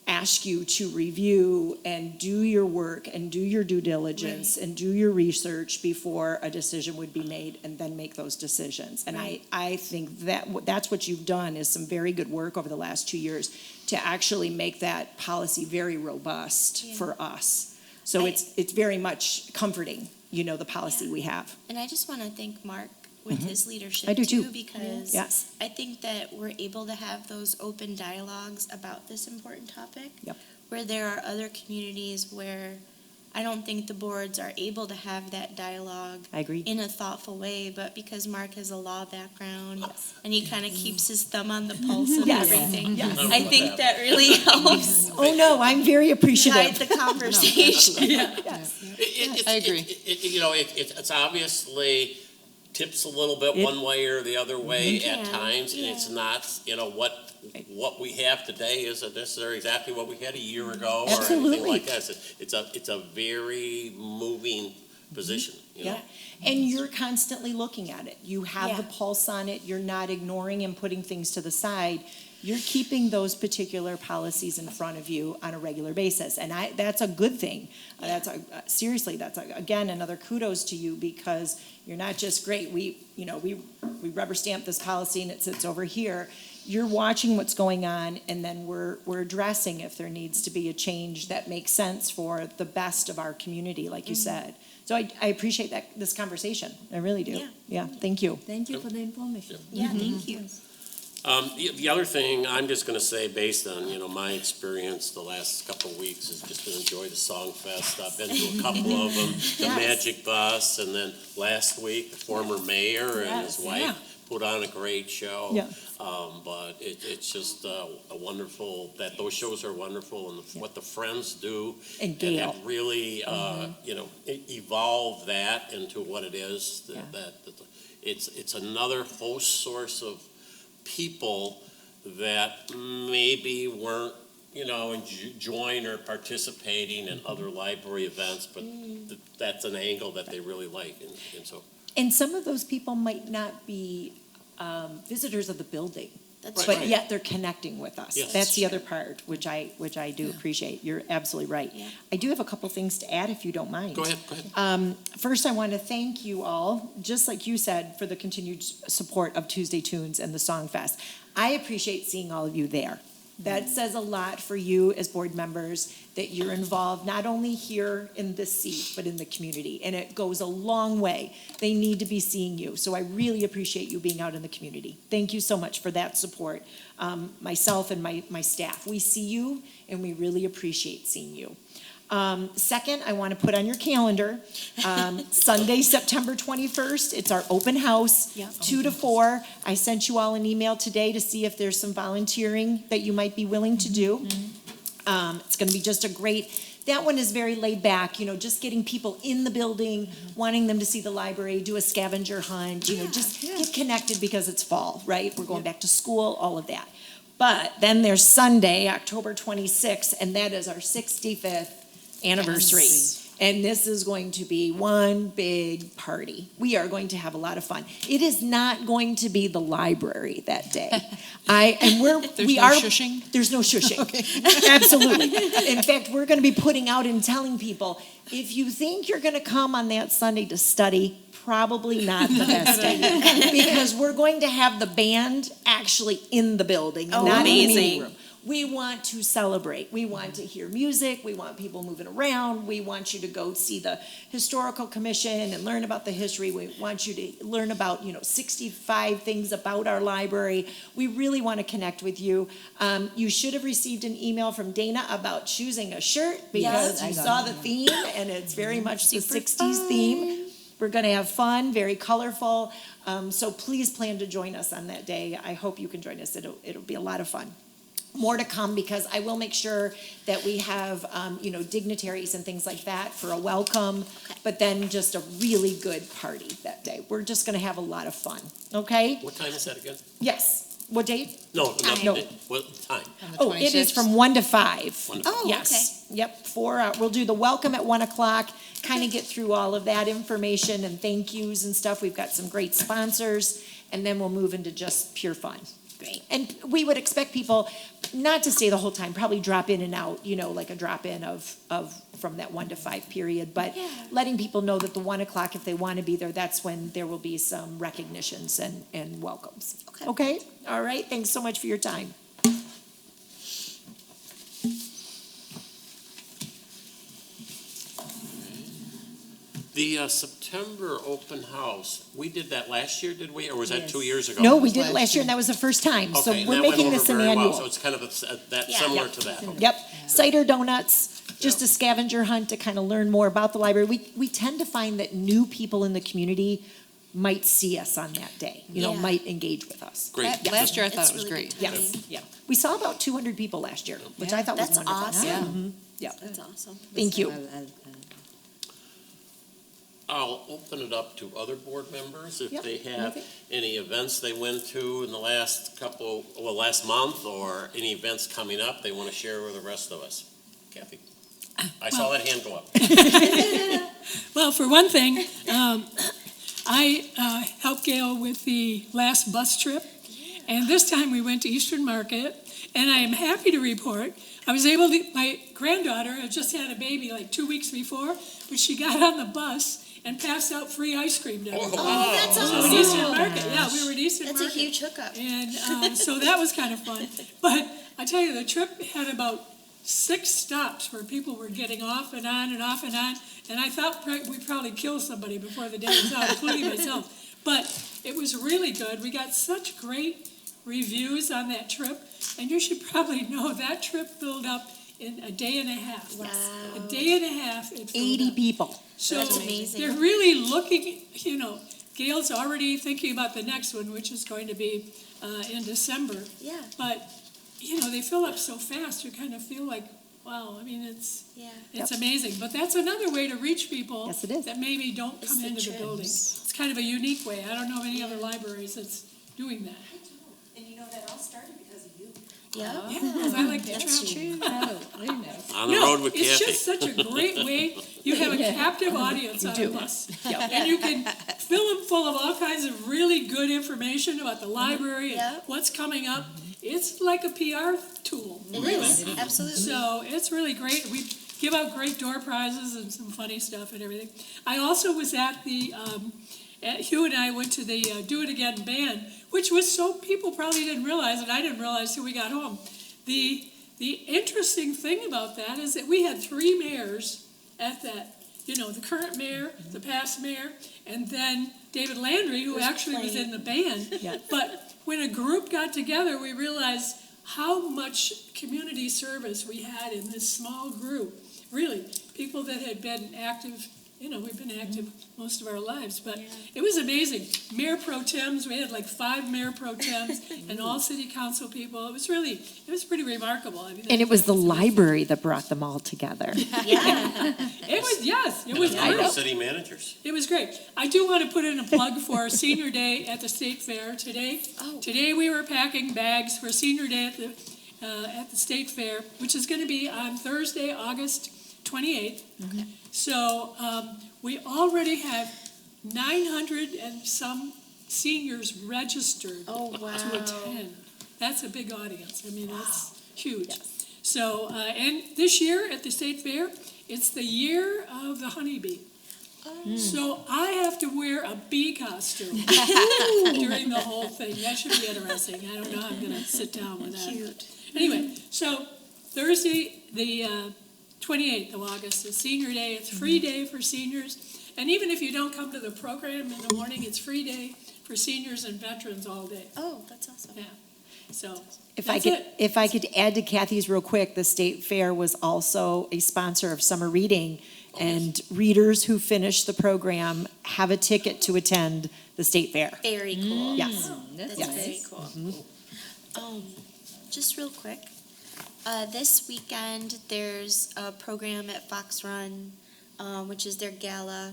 Speaker 5: ask you to review and do your work and do your due diligence and do your research before a decision would be made, and then make those decisions. And
Speaker 6: Right.
Speaker 5: I think that's what you've done, is some very good work over the last 2 years to actually make that policy very robust
Speaker 6: Yeah.
Speaker 5: for us. So
Speaker 6: I-
Speaker 5: it's very much comforting, the policy
Speaker 6: Yeah.
Speaker 5: we have.
Speaker 6: And I just want to thank Mark with his leadership
Speaker 5: I do too.
Speaker 6: because
Speaker 5: Yes.
Speaker 6: I think that we're able to have those open dialogues about this important topic.
Speaker 5: Yep.
Speaker 6: Where there are other communities where I don't think the boards are able to have that dialogue
Speaker 5: I agree.
Speaker 6: in a thoughtful way, but because Mark has a law background and he kind of keeps his thumb on the pulse of
Speaker 5: Yes.
Speaker 6: everything,
Speaker 5: Yes.
Speaker 6: I think that really helps
Speaker 5: Oh, no, I'm very
Speaker 6: guide
Speaker 5: appreciative.
Speaker 6: the conversation.
Speaker 3: I agree.
Speaker 1: It's obviously tips a little bit one way or the other way at
Speaker 6: Yeah,
Speaker 1: times, and
Speaker 6: yeah.
Speaker 1: it's not, what we have today isn't necessarily exactly what we had a year ago or anything
Speaker 5: Absolutely.
Speaker 1: like that. It's a very moving position,
Speaker 5: Yeah, and you're constantly looking at it. You have the
Speaker 6: Yeah.
Speaker 5: pulse on it. You're not ignoring and putting things to the side. You're keeping those particular policies in front of you on a regular basis, and that's a good thing. Seriously, again, another kudos to you, because you're not just great. We rubber stamp this policy and it sits over here. You're watching what's going on, and then we're addressing if there needs to be a change that makes sense for the best of our community, like you said. So I appreciate this conversation. I really do.
Speaker 6: Yeah.
Speaker 5: Yeah, thank you.
Speaker 2: Thank you for the information.
Speaker 6: Yeah, thank you.
Speaker 1: The other thing, I'm just gonna say, based on, my experience the last couple of weeks, is just to enjoy the Song Fest. I've been to a couple of them, the Magic Bus, and then last week, the former mayor and his wife put on a great show.
Speaker 5: Yeah.
Speaker 1: But it's just a wonderful, that those shows are wonderful, and what the Friends do.
Speaker 5: And Gail.
Speaker 1: have really, evolved that into what it is. It's another host source of people that maybe weren't, enjoying or participating in other library events, but that's an angle that they really like, and so.
Speaker 8: And some of those people might not be visitors of the building,
Speaker 6: That's
Speaker 8: but
Speaker 6: right.
Speaker 8: yet they're connecting with us.
Speaker 1: Yes.
Speaker 8: That's the other part, which I do appreciate. You're absolutely right.
Speaker 6: Yeah.
Speaker 8: I do have a couple things to add, if you don't mind.
Speaker 1: Go ahead.
Speaker 8: First, I want to thank you all, just like you said, for the continued support of Tuesday Tunes and the Song Fest. I appreciate seeing all of you there. That says a lot for you as board members, that you're involved not only here in this seat, but in the community. And it goes a long way. They need to be seeing you. So I really appreciate you being out in the community. Thank you so much for that support. Myself and my staff, we see you and we really appreciate seeing you. Second, I want to put on your calendar, Sunday, September 21st, it's our open house, 2 to 4. I sent you all an email today to see if there's some volunteering that you might be willing to do. It's going to be just a great, that one is very laid back, just getting people in the building, wanting them to see the library, do a scavenger hunt, just get connected because it's fall, right? We're going back to school, all of that. But then there's Sunday, October 26th, and that is our 65th anniversary. And this is going to be one big party. We are going to have a lot of fun. It is not going to be the library that day.
Speaker 3: There's no shushing?
Speaker 8: There's no shushing. Absolutely. In fact, we're going to be putting out and telling people, if you think you're going to come on that Sunday to study, probably not the best day. Because we're going to have the band actually in the building, not in the meeting room. We want to celebrate. We want to hear music. We want people moving around. We want you to go see the Historical Commission and learn about the history. We want you to learn about, 65 things about our library. We really want to connect with you. You should have received an email from Dana about choosing a shirt because you saw the theme, and it's very much the 60s theme. We're going to have fun, very colorful. So please plan to join us on that day. I hope you can join us. It'll be a lot of fun. More to come, because I will make sure that we have, dignitaries and things like that for a welcome, but then just a really good party that day. We're just going to have a lot of fun, okay?
Speaker 1: What time is that again?
Speaker 8: Yes. What date?
Speaker 1: No. What time?
Speaker 8: Oh, it is from 1 to 5.
Speaker 1: Wonderful.
Speaker 6: Oh,
Speaker 8: Yes. Yep, 4 hours. We'll do the welcome at 1 o'clock, kind of get through all of that information and thank yous and stuff. We've got some great sponsors, and then we'll move into just pure fun.
Speaker 6: Great.
Speaker 8: And we would expect people not to stay the whole time, probably drop in and out, like a drop in of from that 1 to 5 period. But letting people know that the 1 o'clock, if they want to be there, that's when there will be some recognitions and welcomes. Okay? All right. Thanks so much for your time.
Speaker 1: The September open house, we did that last year, did we? Or was that 2 years ago?
Speaker 8: No, we did it last year, and that was the first time. So
Speaker 1: Okay, and
Speaker 8: we're
Speaker 1: that went
Speaker 8: making
Speaker 1: over
Speaker 8: this an
Speaker 1: very well.
Speaker 8: annual.
Speaker 1: So it's kind of
Speaker 6: Yeah.
Speaker 1: similar to that. Okay.
Speaker 8: Yep. Cider donuts, just a scavenger hunt to kind of learn more about the library. We tend to find that new people in the community might see us on that day,
Speaker 6: Yeah.
Speaker 8: might engage with us.
Speaker 1: Great.
Speaker 3: Last year I thought
Speaker 6: It's
Speaker 3: it was
Speaker 6: really
Speaker 3: great.
Speaker 6: good.
Speaker 8: Yes, yeah. We saw about 200 people last year, which I thought was
Speaker 6: That's
Speaker 8: wonderful.
Speaker 6: awesome.
Speaker 3: Yeah.
Speaker 8: Mhm. Yeah.
Speaker 6: That's awesome.
Speaker 8: Thank you.
Speaker 1: I'll open it up to other board members if
Speaker 8: Yep,
Speaker 1: they have
Speaker 8: okay.
Speaker 1: any events they went to in the last month, or any events coming up they want to share with the rest of us. Kathy? I saw that hand go up.
Speaker 4: Well, for one thing, I helped Gail with the last bus trip, and this time we went to Eastern Market, and I am happy to report, my granddaughter had just had a baby like 2 weeks before, but she got on the bus and passed out free ice cream to everybody.
Speaker 6: Oh, that's
Speaker 4: So in
Speaker 6: awesome.
Speaker 4: Eastern Market, we were in Eastern
Speaker 6: That's
Speaker 4: Market.
Speaker 6: a huge hookup.
Speaker 4: And so that was kind of fun. But I tell you, the trip had about 6 stops where people were getting off and on and off and on. And I thought we'd probably kill somebody before the day was out, including myself. But it was really good. We got such great reviews on that trip, and you should probably know that trip filled up in a day and a half.
Speaker 6: Wow.
Speaker 4: A day and a half, it filled
Speaker 8: 80
Speaker 4: up.
Speaker 8: people.
Speaker 4: So
Speaker 6: That's amazing.
Speaker 4: they're really looking, Gail's already thinking about the next one, which is going to be in December.
Speaker 6: Yeah,
Speaker 4: But, they fill up so fast, you kind of feel like, wow, I mean, it's
Speaker 6: yeah.
Speaker 4: amazing. But that's another way to reach people
Speaker 8: Yes, it is.
Speaker 4: that maybe don't
Speaker 6: It's
Speaker 4: come
Speaker 6: the
Speaker 4: into the
Speaker 6: trips.
Speaker 4: building. It's kind of a unique way. I don't know of any other libraries that's doing that.
Speaker 2: And that all started because of you.
Speaker 6: Yeah.
Speaker 4: Yeah, because I like to
Speaker 6: That's
Speaker 4: travel.
Speaker 6: true.
Speaker 1: On the road with
Speaker 4: It's
Speaker 1: Kathy.
Speaker 4: just such a great way. You have a captive audience on a bus. And you can fill them full of all kinds of really good information about the library
Speaker 6: Yeah.
Speaker 4: and what's coming up. It's like a PR tool,
Speaker 6: It
Speaker 4: really.
Speaker 6: is, absolutely.
Speaker 4: So it's really great. We give out great door prizes and some funny stuff and everything. I also was at the, Hugh and I went to the Do It Again band, which was so people probably didn't realize, and I didn't realize till we got home. The interesting thing about that is that we had 3 mayors at that, the current mayor, the past mayor, and then David Landry, who actually was in the band.
Speaker 8: Yeah.
Speaker 4: But when a group got together, we realized how much community service we had in this small group. Really, people that had been active, we've been active most of our lives, but it was amazing. Mayor pro tems, we had like 5 mayor pro tems and all city council people. It was pretty remarkable. I mean,
Speaker 8: And it was the library that brought them all together.
Speaker 6: Yeah,
Speaker 4: it was
Speaker 1: And
Speaker 4: great.
Speaker 1: city managers.
Speaker 4: It was great. I do want to put in a plug for Senior Day at the State Fair today.
Speaker 6: Oh.
Speaker 4: Today we were packing bags for Senior Day at the State Fair, which is going to be on Thursday, August 28th.
Speaker 6: Okay.
Speaker 4: So we already have 900 and some seniors registered
Speaker 6: oh,
Speaker 4: to
Speaker 6: wow.
Speaker 4: attend. That's a big audience. I mean, it's huge. So, and this year at the State Fair, it's the year of the honeybee. So I have to wear a bee costume during the whole thing. That should be interesting. I don't know how I'm going to sit down with that.
Speaker 6: Cute.
Speaker 4: Anyway, so Thursday, the 28th of August is Senior Day. It's free day for seniors. And even if you don't come to the program in the morning, it's free day for seniors and veterans all day.
Speaker 6: Oh, that's awesome.
Speaker 4: Yeah. So
Speaker 8: If
Speaker 4: that's
Speaker 8: I could,
Speaker 4: it.
Speaker 8: if I could add to Kathy's real quick, the State Fair was also a sponsor of summer reading, and readers who finish the program have a ticket to attend the State Fair.
Speaker 6: Very cool.
Speaker 8: Yes.
Speaker 6: That's
Speaker 8: Yes.
Speaker 6: very cool. Just real quick, this weekend, there's a program at Fox Run, which is their gala.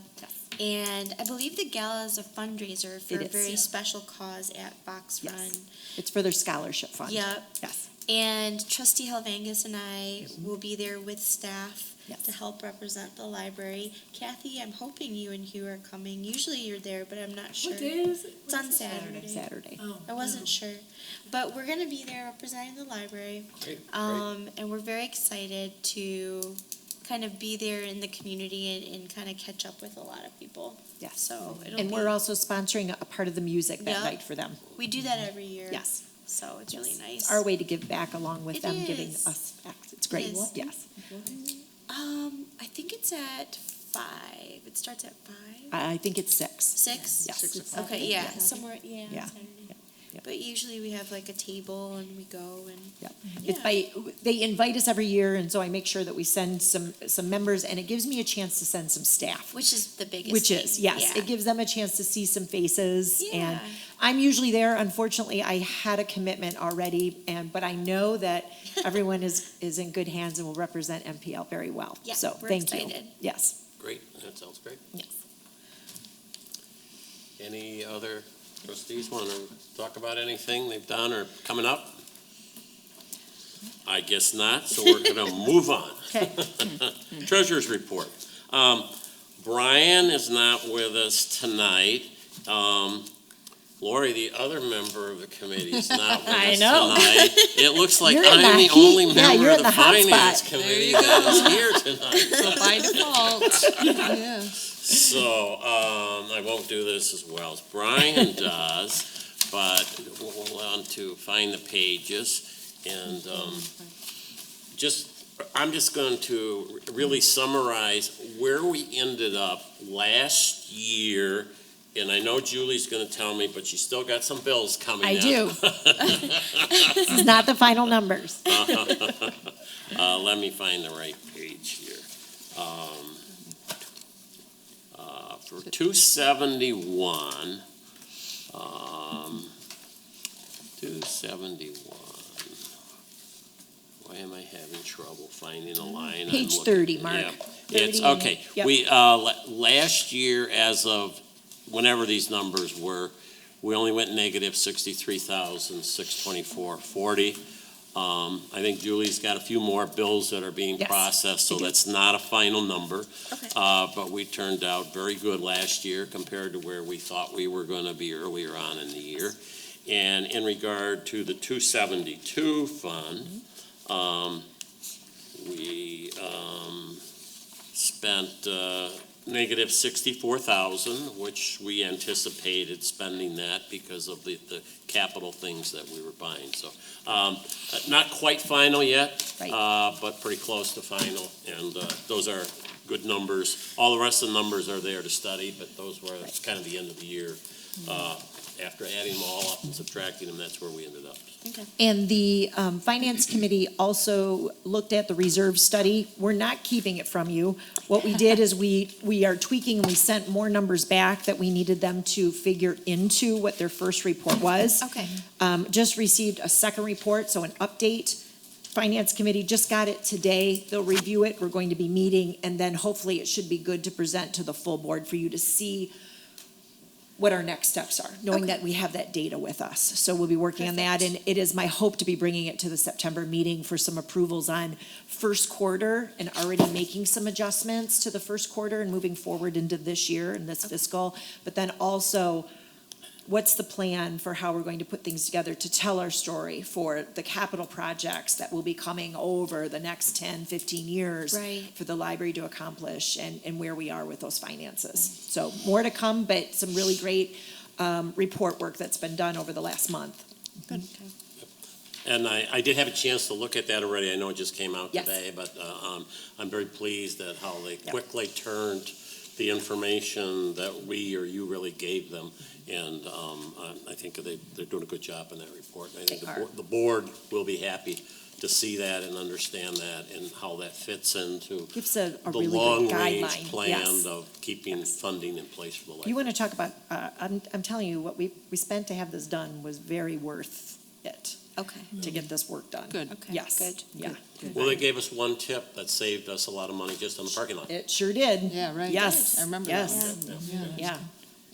Speaker 6: And I believe the gala is a fundraiser for
Speaker 8: It
Speaker 6: a
Speaker 8: is.
Speaker 6: very special cause at Fox
Speaker 8: Yes.
Speaker 6: Run.
Speaker 8: It's for their scholarship fund.
Speaker 6: Yep.
Speaker 8: Yes.
Speaker 6: And Trustee Helvangus and I will be there with staff
Speaker 8: Yes.
Speaker 6: to help represent the library. Kathy, I'm hoping you and Hugh are coming. Usually you're there, but I'm not sure.
Speaker 4: What day is it?
Speaker 6: It's on Saturday.
Speaker 8: Saturday.
Speaker 4: Oh,
Speaker 6: I wasn't sure. But we're going to be there representing the library.
Speaker 1: Great,
Speaker 6: And we're very excited to kind of be there in the community and kind of catch up with a lot of people.
Speaker 8: Yes.
Speaker 6: So it'll
Speaker 8: And
Speaker 6: be,
Speaker 8: we're also sponsoring a part of the music that
Speaker 6: Yeah.
Speaker 8: night for them.
Speaker 6: we do that every year.
Speaker 8: Yes.
Speaker 6: So it's really nice.
Speaker 8: Our way to give back along with
Speaker 6: It
Speaker 8: them giving
Speaker 6: is.
Speaker 8: us back. It's great.
Speaker 6: It is.
Speaker 8: Yes.
Speaker 6: I think it's at 5. It starts at 5.
Speaker 8: I think it's 6.
Speaker 6: 6?
Speaker 8: Yes.
Speaker 6: Okay, yeah,
Speaker 8: Yeah.
Speaker 6: somewhere, yeah, on
Speaker 8: Yeah.
Speaker 6: Saturday.
Speaker 8: Yeah.
Speaker 6: But usually we have like a table and we go and,
Speaker 8: Yep.
Speaker 6: Yeah.
Speaker 8: They invite us every year, and so I make sure that we send some members, and it gives me a chance to send some staff.
Speaker 6: which is the biggest
Speaker 8: Which
Speaker 6: thing.
Speaker 8: is, yes,
Speaker 6: Yeah.
Speaker 8: it gives them a chance to see some faces, and
Speaker 6: Yeah.
Speaker 8: I'm usually there. Unfortunately, I had a commitment already, but I know that everyone is in good hands and will represent MPL very well.
Speaker 6: Yeah,
Speaker 8: So,
Speaker 6: we're
Speaker 8: thank you.
Speaker 6: excited.
Speaker 8: Yes.
Speaker 1: Great, that sounds great.
Speaker 8: Yes.
Speaker 1: Any other trustees want to talk about anything they've done or coming up? I guess not, so we're going to move on.
Speaker 8: Okay.
Speaker 1: Treasurer's report. Brian is not with us tonight. Lori, the other member of the committee, is not with
Speaker 8: I
Speaker 1: us
Speaker 8: know.
Speaker 1: tonight. It looks like
Speaker 8: You're in
Speaker 1: I'm
Speaker 8: the
Speaker 1: the only
Speaker 8: heat. Yeah,
Speaker 1: member
Speaker 8: you're
Speaker 1: of
Speaker 8: in
Speaker 1: the
Speaker 8: the hot
Speaker 1: finance
Speaker 8: spot.
Speaker 1: committee that is here tonight.
Speaker 3: So by default, yeah.
Speaker 1: So, I won't do this as well as Brian does, but we'll want to find the pages and, I'm just going to really summarize where we ended up last year and I know Julie's gonna tell me, but you still got some bills coming
Speaker 8: I
Speaker 1: in.
Speaker 8: do. This is not the final numbers.
Speaker 1: Let me find the right page here. For 271, 271. Why am I having trouble finding a line? I'm
Speaker 8: Page
Speaker 1: looking-
Speaker 8: 30, Mark.
Speaker 1: Yeah, it's,
Speaker 8: 30,
Speaker 1: okay.
Speaker 8: yep.
Speaker 1: We, last year, as of whenever these numbers were, we only went negative 63,624.40. I think Julie's got a few more bills that are being
Speaker 8: Yes,
Speaker 1: processed, so
Speaker 8: I do.
Speaker 1: that's not a final number.
Speaker 6: Okay.
Speaker 1: But we turned out very good last year compared to where we thought we were gonna be earlier on in the year. And in regard to the 272 fund, we spent negative 64,000, which we anticipated spending that because of the capital things that we were buying. So not quite final yet,
Speaker 8: Right.
Speaker 1: but pretty close to final. And those are good numbers. All the rest of the numbers are there to study, but those were kind of the end of the year. After adding them all up and subtracting them, that's where we ended up.
Speaker 8: And the Finance Committee also looked at the reserve study. We're not keeping it from you. What we did is we are tweaking, and we sent more numbers back that we needed them to figure into what their first report was.
Speaker 6: Okay.
Speaker 8: Just received a second report, so an update. Finance Committee just got it today. They'll review it. We're going to be meeting, and then hopefully it should be good to present to the full board for you to see what our next steps are, knowing
Speaker 6: Okay.
Speaker 8: that we have that data with us. So we'll be working on that, and it is my hope to be bringing it to the September meeting for some approvals on first quarter and already making some adjustments to the first quarter and moving forward into this year and this fiscal. But then also, what's the plan for how we're going to put things together to tell our story for the capital projects that will be coming over the next 10, 15 years
Speaker 6: Right.
Speaker 8: for the library to accomplish and where we are with those finances. So more to come, but some really great report work that's been done over the last month.
Speaker 1: And I did have a chance to look at that already. I know it just came out
Speaker 8: Yes.
Speaker 1: today, but I'm very pleased at how they
Speaker 8: Yeah.
Speaker 1: quickly turned the information that we or you really gave them. And I think they're doing a good job in that report. And I think
Speaker 8: They are.
Speaker 1: the board will be happy to see that and understand that and how that fits into
Speaker 8: Gives a
Speaker 1: the
Speaker 8: really good
Speaker 1: long-range
Speaker 8: guideline.
Speaker 1: plan
Speaker 8: Yes.
Speaker 1: of keeping funding in place for the library.
Speaker 8: You want to talk about, I'm telling you, what we spent to have this done was very worth it,
Speaker 6: Okay.
Speaker 8: to get this work done.
Speaker 3: Good.
Speaker 6: Okay.
Speaker 8: Yes.
Speaker 6: Good.
Speaker 8: Yeah.
Speaker 1: Well, they gave us one tip that saved us a lot of money just on the parking lot.
Speaker 8: It sure did.
Speaker 3: Yeah, right.
Speaker 8: Yes.
Speaker 3: I remember
Speaker 8: Yes.
Speaker 3: that.
Speaker 8: Yeah,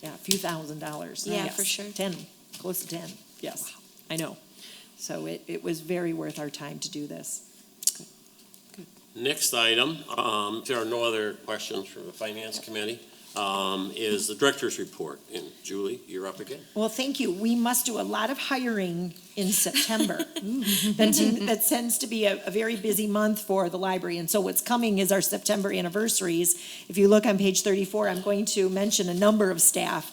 Speaker 8: yeah, a few $1,000s.
Speaker 6: Yeah,
Speaker 8: Yes.
Speaker 6: for sure.
Speaker 8: 10, close to 10, yes, I know. So it was very worth our time to do this.
Speaker 1: Next item, if there are no other questions from the Finance Committee, is the Director's Report. And Julie, you're up again.
Speaker 8: Well, thank you. We must do a lot of hiring in September. That tends to be a very busy month for the library. And so what's coming is our September anniversaries. If you look on page 34, I'm going to mention a number of staff.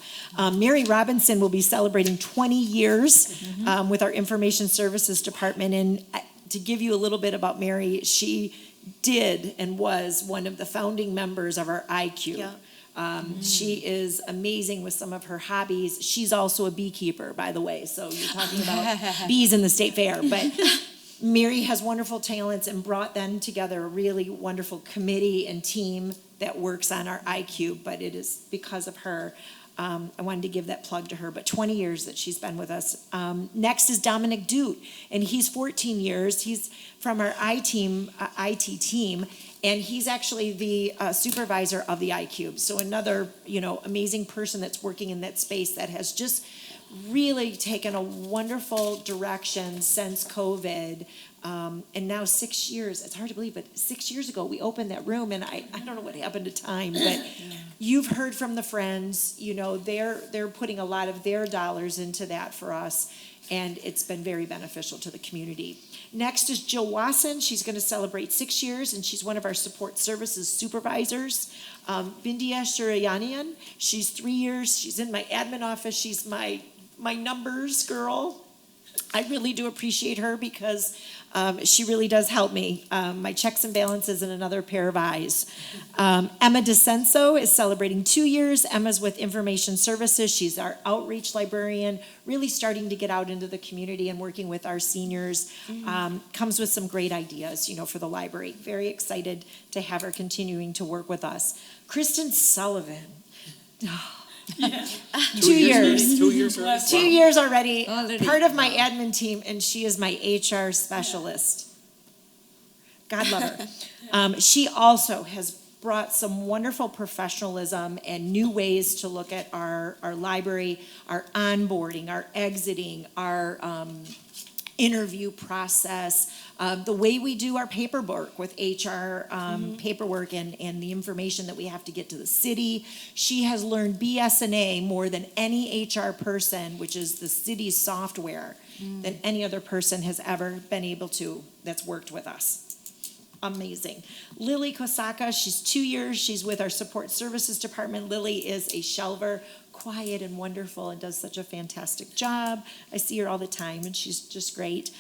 Speaker 8: Mary Robinson will be celebrating 20 years with our Information Services Department. And to give you a little bit about Mary, she did and was one of the founding members of our IQ.
Speaker 6: Yeah.
Speaker 8: She is amazing with some of her hobbies. She's also a beekeeper, by the way, so you're talking about bees in the state fair. But Mary has wonderful talents and brought them together, a really wonderful committee and team that works on our IQ, but it is because of her. I wanted to give that plug to her, but 20 years that she's been with us. Next is Dominic Dute, and he's 14 years. He's from our IT team, and he's actually the supervisor of the iCube. So another, amazing person that's working in that space that has just really taken a wonderful direction since COVID. And now 6 years, it's hard to believe, but 6 years ago, we opened that room, and I don't know what happened to time, but you've heard from the friends, they're putting a lot of their dollars into that for us, and it's been very beneficial to the community. Next is Jill Wasson. She's going to celebrate 6 years, and she's one of our support services supervisors. Bindia Shurayanian, she's 3 years. She's in my admin office. She's my numbers girl. I really do appreciate her because She really does help me. My checks and balances and another pair of eyes. Emma DeCenso is celebrating 2 years. Emma's with Information Services. She's our outreach librarian, really starting to get out into the community and working with our seniors. Comes with some great ideas, for the library. Very excited to have her continuing to work with us. Kristen Sullivan. 2 years.
Speaker 1: 2 years already?
Speaker 8: 2 years already.
Speaker 3: Already.
Speaker 8: Part of my admin team, and she is my HR specialist. God love her. She also has brought some wonderful professionalism and new ways to look at our library, our onboarding, our exiting, our interview process, the way we do our paperwork with HR paperwork and the information that we have to get to the city. She has learned BS&A more than any HR person, which is the city's software, than any other person has ever been able to that's worked with us. Amazing. Lily Kosaka, she's 2 years. She's with our support services department. Lily is a shelver, quiet and wonderful, and does such a fantastic job. I see her all the time, and she's just great.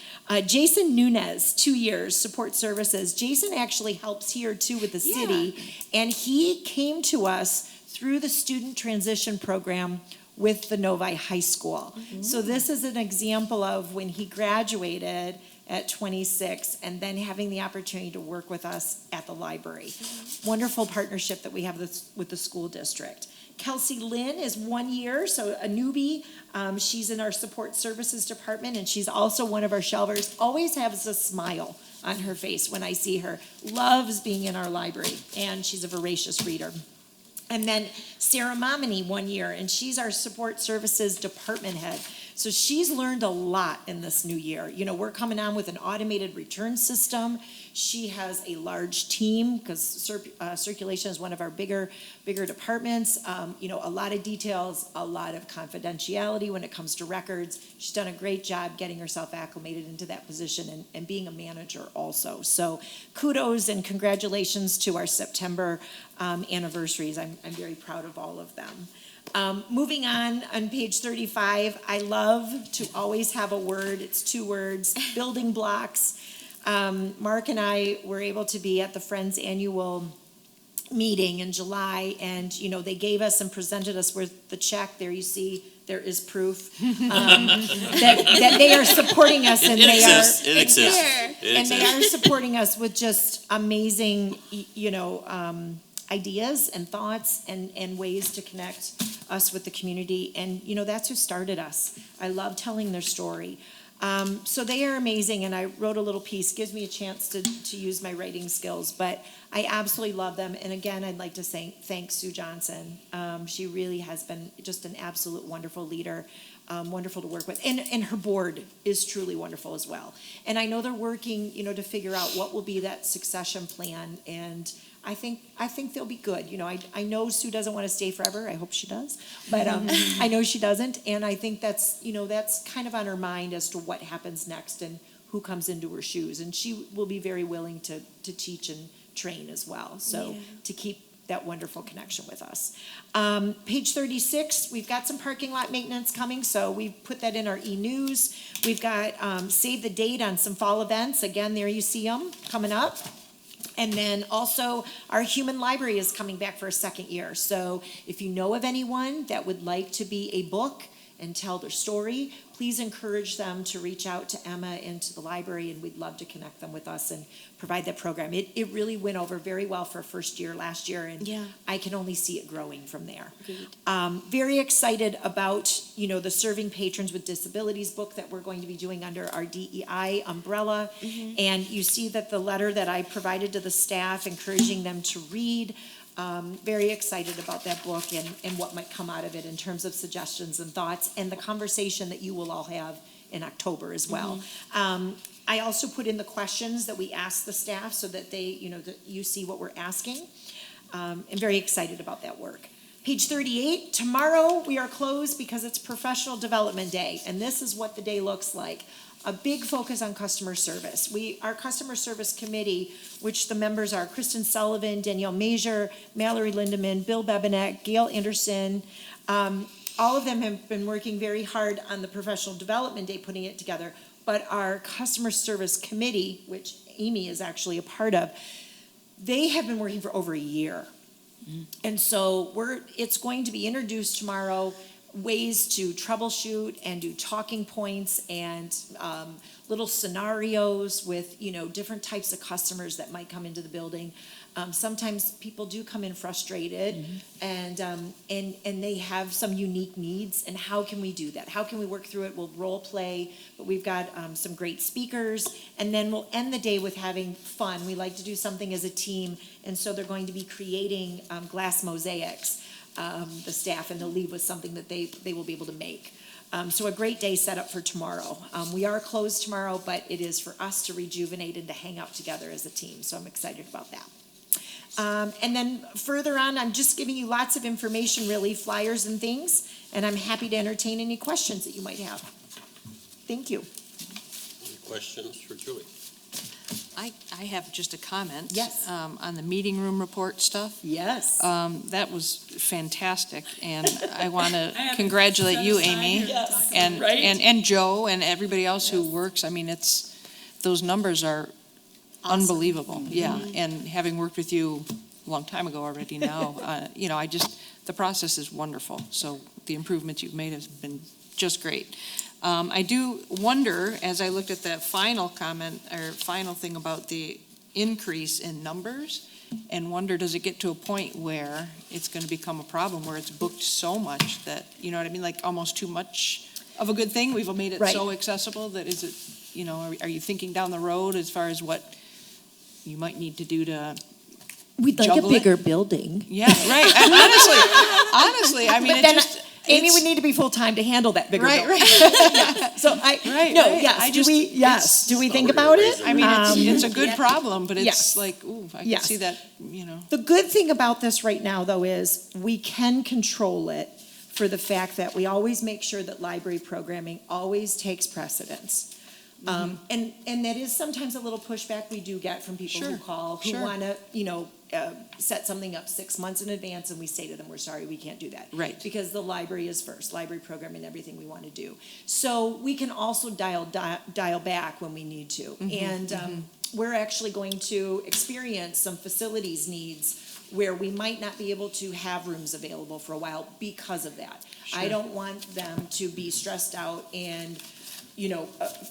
Speaker 8: Jason Nunez, 2 years, support services. Jason actually helps here too with the city, and he came to us through the student transition program with the Novi High School. So this is an example of when he graduated at 26, and then having the opportunity to work with us at the library. Wonderful partnership that we have with the school district. Kelsey Lynn is 1 year, so a newbie. She's in our support services department, and she's also one of our shelvers. Always has a smile on her face when I see her. Loves being in our library, and she's a voracious reader. And then Sarah Momini, 1 year, and she's our support services department head. So she's learned a lot in this new year. We're coming on with an automated return system. She has a large team because circulation is one of our bigger departments. A lot of details, a lot of confidentiality when it comes to records. She's done a great job getting herself acclimated into that position and being a manager also. So kudos and congratulations to our September anniversaries. I'm very proud of all of them. Moving on page 35, I love to always have a word. It's 2 words, building blocks. Mark and I were able to be at the Friends annual meeting in July, and they gave us and presented us with the check. There you see, there is proof that they are supporting us, and
Speaker 1: It exists.
Speaker 8: and they are supporting us with just amazing, ideas and thoughts and ways to connect us with the community. And, that's who started us. I love telling their story. So they are amazing, and I wrote a little piece. Gives me a chance to use my writing skills, but I absolutely love them. And again, I'd like to thank Sue Johnson. She really has been just an absolute wonderful leader, wonderful to work with. And her board is truly wonderful as well. And I know they're working, to figure out what will be that succession plan, and I think they'll be good. I know Sue doesn't want to stay forever. I hope she does, but I know she doesn't, and I think that's kind of on her mind as to what happens next and who comes into her shoes. And she will be very willing to teach and train as well. So to keep that wonderful connection with us. Page 36, we've got some parking lot maintenance coming, so we've put that in our e-news. We've got save the date on some fall events. Again, there you see them coming up. And then also, our human library is coming back for a second year. So if you know of anyone that would like to be a book and tell their story, please encourage them to reach out to Emma and to the library, and we'd love to connect them with us and provide that program. It really went over very well for a first year last year, and I can only see it growing from there. Very excited about, the Serving Patrons with Disabilities book that we're going to be doing under our DEI umbrella. And you see that the letter that I provided to the staff, encouraging them to read. Very excited about that book and what might come out of it in terms of suggestions and thoughts, and the conversation that you will all have in October as well. I also put in the questions that we asked the staff so that they, that you see what we're asking. I'm very excited about that work. Page 38, tomorrow we are closed because it's Professional Development Day, and this is what the day looks like. A big focus on customer service. Our customer service committee, which the members are Kristen Sullivan, Danielle Major, Mallory Lindeman, Bill Bebenek, Gail Anderson, all of them have been working very hard on the Professional Development Day, putting it together. but our customer service committee, which Amy is actually a part of, they have been working for over a year. And so it's going to be introduced tomorrow, ways to troubleshoot and do talking points and little scenarios with, different types of customers that might come into the building. Sometimes people do come in frustrated and they have some unique needs, and how can we do that? How can we work through it? We'll role play, but we've got some great speakers, and then we'll end the day with having fun. We like to do something as a team, and so they're going to be creating glass mosaics, the staff, and they'll leave with something that they will be able to make. So a great day set up for tomorrow. We are closed tomorrow, but it is for us to rejuvenate and to hang out together as a team, so I'm excited about that. And then further on, I'm just giving you lots of information, really, flyers and things, and I'm happy to entertain any questions that you might have. Thank you.
Speaker 1: Any questions for Julie?
Speaker 3: I have just a comment.
Speaker 8: Yes.
Speaker 3: On the meeting room report stuff.
Speaker 8: Yes.
Speaker 3: That was fantastic, and I want to
Speaker 4: I have
Speaker 3: congratulate
Speaker 4: set
Speaker 3: you,
Speaker 4: aside
Speaker 3: Amy,
Speaker 4: here to talk about
Speaker 3: and,
Speaker 4: it.
Speaker 8: Right.
Speaker 3: and Joe, and everybody else who works. I mean, those numbers are unbelievable. Yeah, and having worked with you a long time ago already now, the process is wonderful. So the improvements you've made has been just great. I do wonder, as I looked at that final comment, or final thing about the increase in numbers, and wonder, does it get to a point where it's going to become a problem, where it's booked so much that, you know what I mean, like almost too much of a good thing? We've made it
Speaker 8: Right.
Speaker 3: so accessible that is it, are you thinking down the road as far as what you might need to do to,
Speaker 8: We'd like
Speaker 3: juggle
Speaker 8: a
Speaker 3: it?
Speaker 8: bigger building.
Speaker 3: yeah, right. And honestly, I mean,
Speaker 8: But
Speaker 3: it
Speaker 8: then
Speaker 3: just.
Speaker 8: Amy
Speaker 3: it's-
Speaker 8: would need to be full-time to handle that bigger
Speaker 3: Right,
Speaker 8: building.
Speaker 3: right.
Speaker 8: So
Speaker 3: Right.
Speaker 8: yes, do we think
Speaker 1: Somebody
Speaker 8: about
Speaker 1: raise
Speaker 8: it?
Speaker 1: it.
Speaker 3: I mean, it's a good problem, but it's
Speaker 8: yes.
Speaker 3: like, ooh, I can
Speaker 8: Yes.
Speaker 3: see that,
Speaker 8: The good thing about this right now, though, is we can control it for the fact that we always make sure that library programming always takes precedence. And that is sometimes a little pushback we do get from people who
Speaker 3: Sure,
Speaker 8: call, who
Speaker 3: sure.
Speaker 8: want to, set something up 6 months in advance, and we say to them, we're sorry, we can't do that.
Speaker 3: Right.
Speaker 8: Because the library is first, library programming, everything we want to do. So we can also dial back when we need to. And we're actually going to experience some facilities needs where we might not be able to have rooms available for a while because of that. I don't want them to be stressed out and,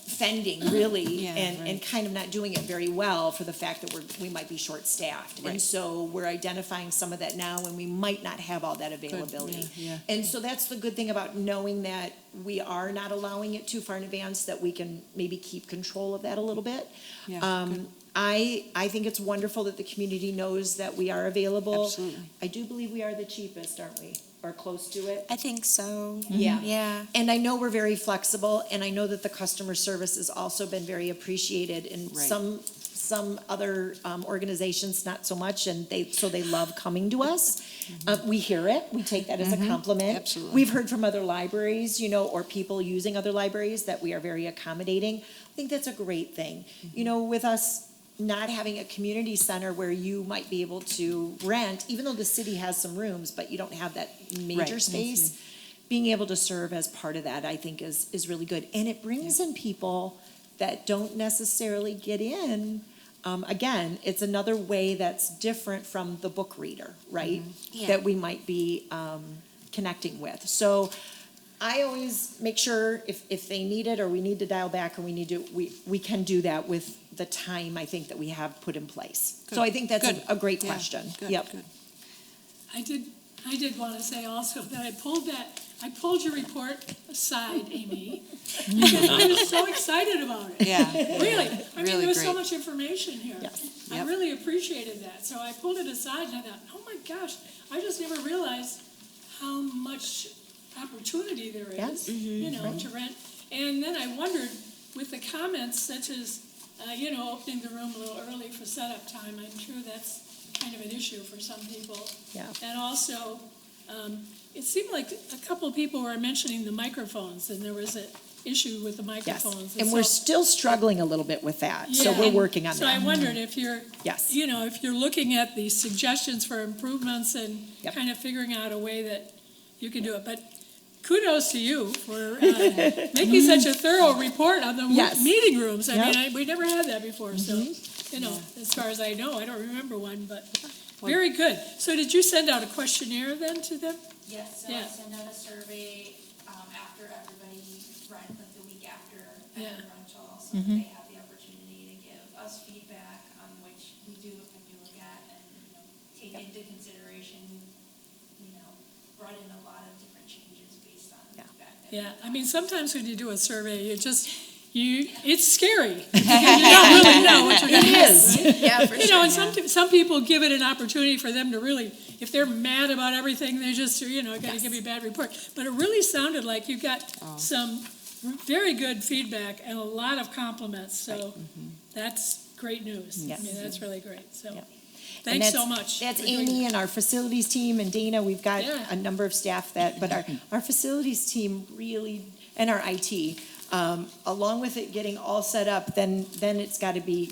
Speaker 8: fending really
Speaker 3: Yeah,
Speaker 8: and
Speaker 3: right.
Speaker 8: kind of not doing it very well for the fact that we might be short-staffed.
Speaker 3: Right.
Speaker 8: And so we're identifying some of that now, and we might not have all that availability.
Speaker 3: yeah.
Speaker 8: And so that's the good thing about knowing that we are not allowing it too far in advance, that we can maybe keep control of that a little bit.
Speaker 3: Yeah, good.
Speaker 8: I think it's wonderful that the community knows that we are available.
Speaker 3: Absolutely.
Speaker 8: I do believe we are the cheapest, aren't we? Or close to it?
Speaker 6: I think so.
Speaker 8: Yeah.
Speaker 6: Yeah.
Speaker 8: And I know we're very flexible, and I know that the customer service has also been very appreciated in
Speaker 3: Right.
Speaker 8: some other organizations, not so much, and they love coming to us. We hear it, we take that as a compliment.
Speaker 3: Absolutely.
Speaker 8: We've heard from other libraries, or people using other libraries, that we are very accommodating. I think that's a great thing. With us not having a community center where you might be able to rent, even though the city has some rooms, but you don't have that major
Speaker 3: Right.
Speaker 8: space, being able to serve as part of that, I think is really good. And it brings in people that don't necessarily get in. Again, it's another way that's different from the book reader, right?
Speaker 6: Yeah.
Speaker 8: That we might be connecting with. So I always make sure if they need it, or we need to dial back, or we can do that with the time, I think, that we have put in place. So
Speaker 3: Good.
Speaker 8: I think that's
Speaker 3: Good.
Speaker 8: a great
Speaker 3: Yeah,
Speaker 8: question.
Speaker 3: good,
Speaker 8: Yep.
Speaker 3: good.
Speaker 4: I did want to say also that I pulled your report aside, Amy, because I was so excited about it.
Speaker 3: Yeah.
Speaker 4: Really. I mean,
Speaker 3: Really
Speaker 4: there was so
Speaker 3: great.
Speaker 4: much information here.
Speaker 8: Yes.
Speaker 4: I
Speaker 3: Yep.
Speaker 4: really appreciated that. So I pulled it aside and I thought, oh my gosh, I just never realized how much opportunity there is,
Speaker 8: Yes.
Speaker 4: to rent. And then I wondered, with the comments such as, opening the room a little early for setup time, I'm sure that's kind of an issue for some people.
Speaker 8: Yeah.
Speaker 4: And also, it seemed like a couple of people were mentioning the microphones, and there was an issue with the
Speaker 8: Yes.
Speaker 4: microphones.
Speaker 8: And we're still struggling a little bit with that, so
Speaker 4: Yeah,
Speaker 8: we're
Speaker 4: and
Speaker 8: working on
Speaker 4: So I
Speaker 8: that.
Speaker 4: wondered if you're,
Speaker 8: Yes.
Speaker 4: if you're looking at the suggestions for improvements and
Speaker 8: Yep.
Speaker 4: kind of figuring out a way that you can do it. But kudos to you for making such a thorough report on the
Speaker 8: Yes.
Speaker 4: meeting rooms. I
Speaker 8: Yep.
Speaker 4: mean, we never had that before, so, as far as I know, I don't remember one, but very good. So did you send out a questionnaire then to them?
Speaker 9: Yes, so
Speaker 4: Yeah.
Speaker 9: I send out a survey, after everybody rent, like the week after every
Speaker 4: Yeah.
Speaker 9: rental, so that they have the opportunity to give us feedback on which we do look at and, take into consideration, brought in a lot of different changes based on
Speaker 8: Yeah.
Speaker 9: feedback.
Speaker 4: Yeah, I mean, sometimes when you do a survey, it's scary. Because you don't really know what you're going to get, right?
Speaker 6: Yeah, for sure.
Speaker 4: And some people give it an opportunity for them to really, if they're mad about everything, they just, got to give you a bad report. But it really sounded like you got some very good feedback and a lot of compliments, so that's great news. I
Speaker 8: Yes.
Speaker 4: mean, that's really great, so,
Speaker 8: Yep.
Speaker 4: thanks
Speaker 8: And
Speaker 4: so much.
Speaker 8: That's
Speaker 4: for doing
Speaker 8: Amy
Speaker 4: that.
Speaker 8: and our facilities team and Dana. We've got
Speaker 4: Yeah.
Speaker 8: a number of staff but our facilities team really, and our IT, along with it getting all set up, then it's got to be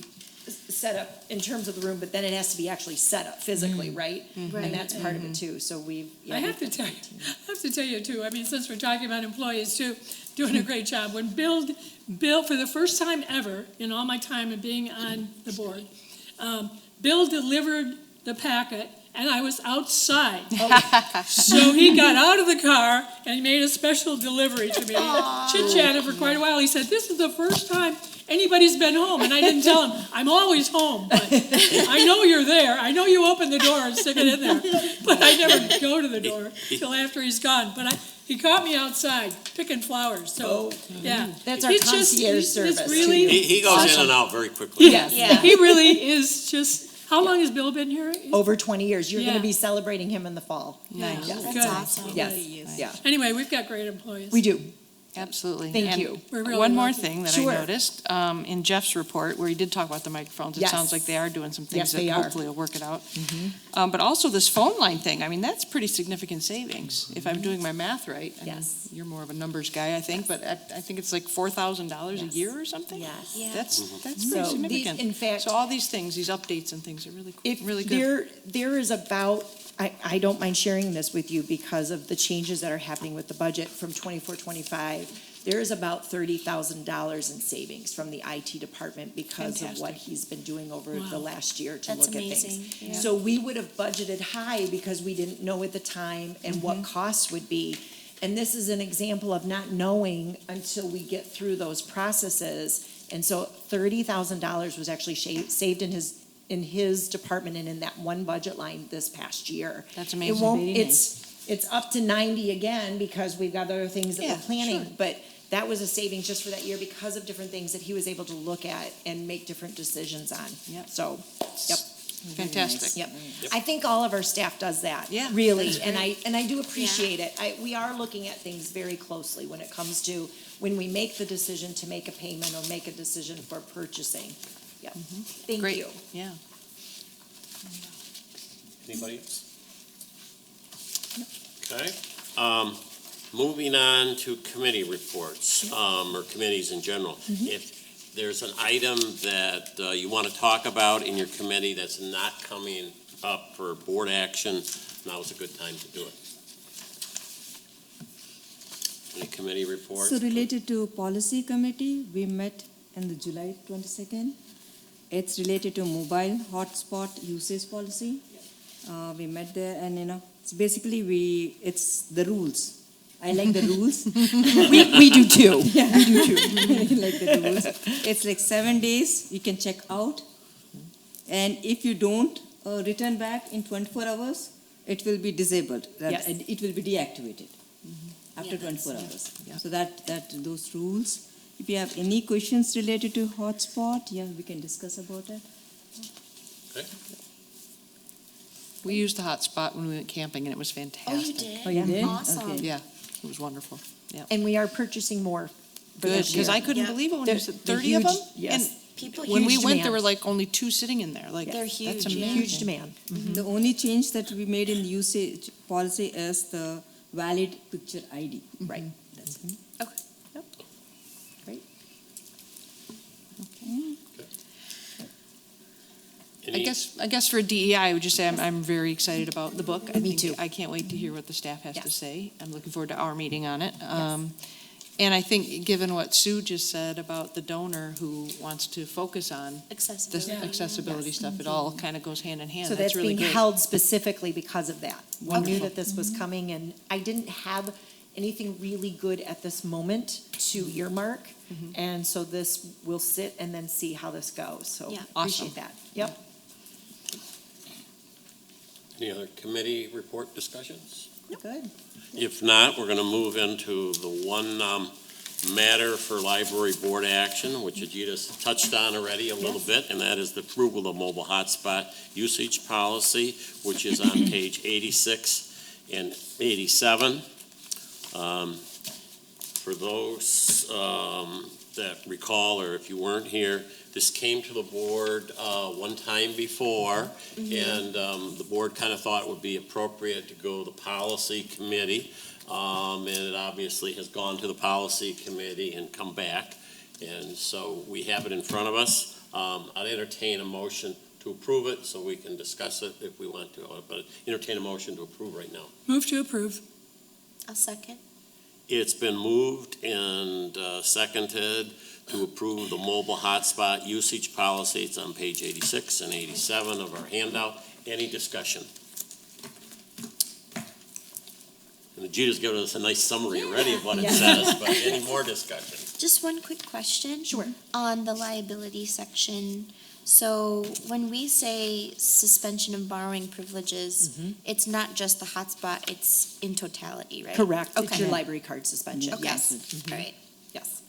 Speaker 8: set up in terms of the room, but then it has to be actually set up physically, right? And that's part of it too, so
Speaker 4: I have to tell you too, I mean, since we're talking about employees too, doing a great job. When Bill, for the first time ever in all my time of being on the board, Bill delivered the packet and I was outside. So he got out of the car and he made a special delivery to me. Chit-chatted for quite a while. He said, "This is the first time anybody's been home." And I didn't tell him, "I'm always home, but I know you're there. I know you open the door and stick it in there." But I never go to the door till after he's gone. But he caught me outside picking flowers, so, yeah.
Speaker 8: That's our
Speaker 4: It's just-
Speaker 8: concierge
Speaker 4: it's
Speaker 8: service,
Speaker 4: really
Speaker 1: He goes in and out very quickly.
Speaker 8: Yes.
Speaker 6: Yeah.
Speaker 4: He really is just, how long has Bill been here?
Speaker 8: Over 20 years. You're going
Speaker 4: Yeah.
Speaker 8: to be celebrating him in the fall.
Speaker 3: Nice.
Speaker 8: Yes.
Speaker 6: That's
Speaker 4: Good.
Speaker 6: awesome.
Speaker 8: Yes, yeah.
Speaker 4: Anyway, we've got great employees.
Speaker 8: We do.
Speaker 3: Absolutely.
Speaker 8: Thank
Speaker 3: And
Speaker 8: you.
Speaker 4: We're really
Speaker 3: one more
Speaker 4: lucky.
Speaker 3: thing that
Speaker 8: Sure.
Speaker 3: I noticed, in Jeff's report, where he did talk about the microphones, it
Speaker 8: Yes.
Speaker 3: sounds like they are doing some
Speaker 8: Yes,
Speaker 3: things that
Speaker 8: they are.
Speaker 3: hopefully will work it out. But also this phone line thing, I mean, that's pretty significant savings, if I'm doing my math right. I mean,
Speaker 8: Yes.
Speaker 3: you're more of a numbers guy, I think, but I think it's like $4,000 a
Speaker 8: Yes.
Speaker 3: year or something?
Speaker 8: Yes.
Speaker 6: Yeah.
Speaker 3: That's
Speaker 8: So
Speaker 3: pretty
Speaker 8: these-
Speaker 3: significant.
Speaker 8: in fact-
Speaker 3: So all these things, these updates and things are really,
Speaker 8: If
Speaker 3: really good.
Speaker 8: there is about, I don't mind sharing this with you because of the changes that are happening with the budget from 24-25. There is about $30,000 in savings from the IT department because of what he's been doing over the last year to
Speaker 6: That's
Speaker 8: look at things.
Speaker 6: amazing. Yeah.
Speaker 8: So we would have budgeted high because we didn't know at the time and what costs would be. And this is an example of not knowing until we get through those processes. And so $30,000 was actually saved in his department and in that one budget line this past year.
Speaker 3: That's
Speaker 8: It
Speaker 3: amazing.
Speaker 8: won't, it's up to 90 again because we've got other things that
Speaker 3: Yeah,
Speaker 8: we're planning.
Speaker 3: sure.
Speaker 8: But that was a savings just for that year because of different things that he was able to look at and make different decisions on.
Speaker 3: Yep.
Speaker 8: So, yep.
Speaker 3: Fantastic.
Speaker 8: Yep. I think all of our staff does that.
Speaker 3: Yeah,
Speaker 8: Really,
Speaker 3: that's
Speaker 8: and I do appreciate it. We are looking at things very closely when it comes to when we make the decision to make a payment or make a decision for purchasing. Yep. Thank
Speaker 3: Great.
Speaker 8: you.
Speaker 3: Yeah.
Speaker 1: Anybody else? Okay. Moving on to committee reports, or committees in general. If there's an item that you want to talk about in your committee that's not coming up for board action, now is a good time to do it. Any committee reports?
Speaker 10: So related to policy committee, we met on the July 22nd. It's related to mobile hotspot usage policy. We met there and, it's basically it's the rules. I like the rules.
Speaker 8: We do too.
Speaker 10: Yeah, we do too. I like the rules. It's like 7 days, you can check out. And if you don't return back in 24 hours, it will be disabled.
Speaker 8: Yes.
Speaker 10: It will be deactivated after
Speaker 6: Yeah,
Speaker 10: 24
Speaker 6: that's-
Speaker 10: hours.
Speaker 3: Yeah.
Speaker 10: So those rules. If you have any questions related to hotspot, yeah, we can discuss about it.
Speaker 1: Okay.
Speaker 3: We used the hotspot when we went camping and it was
Speaker 6: Oh, you
Speaker 3: fantastic.
Speaker 6: did?
Speaker 10: Oh, you did?
Speaker 6: Awesome.
Speaker 10: Okay.
Speaker 3: Yeah, it was wonderful.
Speaker 8: And we are purchasing more for
Speaker 3: Good,
Speaker 8: this year.
Speaker 3: because I couldn't
Speaker 6: Yeah.
Speaker 3: believe it when
Speaker 8: They're-
Speaker 3: you said
Speaker 8: they're
Speaker 3: 30 of them.
Speaker 8: huge, yes.
Speaker 3: And
Speaker 6: People
Speaker 3: when we
Speaker 8: huge
Speaker 3: went, there
Speaker 8: demand.
Speaker 3: were like only 2 sitting in there. Like
Speaker 6: They're
Speaker 3: that's
Speaker 6: huge, yeah.
Speaker 3: amazing.
Speaker 8: Huge demand.
Speaker 10: The only change that we made in the usage policy is the valid picture ID.
Speaker 8: Right.
Speaker 10: That's it.
Speaker 8: Great.
Speaker 3: I guess for DEI, I would just say I'm very excited about the book.
Speaker 8: Me too.
Speaker 3: I can't wait to hear what the staff has to
Speaker 8: Yes.
Speaker 3: say. I'm looking forward to our meeting on it. And I think, given what Sue just said about the donor who wants to focus on this
Speaker 6: Accessibility.
Speaker 3: accessibility stuff, it all kind of goes hand in hand.
Speaker 8: So
Speaker 3: That's
Speaker 8: that's
Speaker 3: really
Speaker 8: being
Speaker 3: great.
Speaker 8: held specifically because of that. We knew
Speaker 3: Wonderful.
Speaker 8: that this was coming, and I didn't have anything really good at this moment to earmark. And so this, we'll sit and then see how this goes, so
Speaker 6: Yeah.
Speaker 3: Awesome.
Speaker 8: appreciate that. Yep.
Speaker 1: Any other committee report discussions?
Speaker 8: Good.
Speaker 1: If not, we're going to move into the one matter for library board action, which Ajita's touched on already a little bit, and that is the approval of mobile hotspot usage policy, which is on page 86 and 87. For those that recall, or if you weren't here, this came to the board one time before, and the board kind of thought it would be appropriate to go to the policy committee. And it obviously has gone to the policy committee and come back. And so we have it in front of us. I'd entertain a motion to approve it so we can discuss it if we want to, but entertain a motion to approve right now.
Speaker 4: Move to approve.
Speaker 6: I'll second.
Speaker 1: It's been moved and seconded to approve the mobile hotspot usage policy. It's on page 86 and 87 of our handout. Any discussion? And Ajita's given us a nice summary already of what it says, but any more discussion?
Speaker 6: Just one quick question.
Speaker 8: Sure.
Speaker 6: On the liability section. So when we say suspension of borrowing privileges, it's not just the hotspot, it's in totality, right?
Speaker 8: Correct. It's
Speaker 6: Okay.
Speaker 8: your library card suspension,
Speaker 6: Okay.
Speaker 8: yes.
Speaker 6: All right.
Speaker 8: Yes.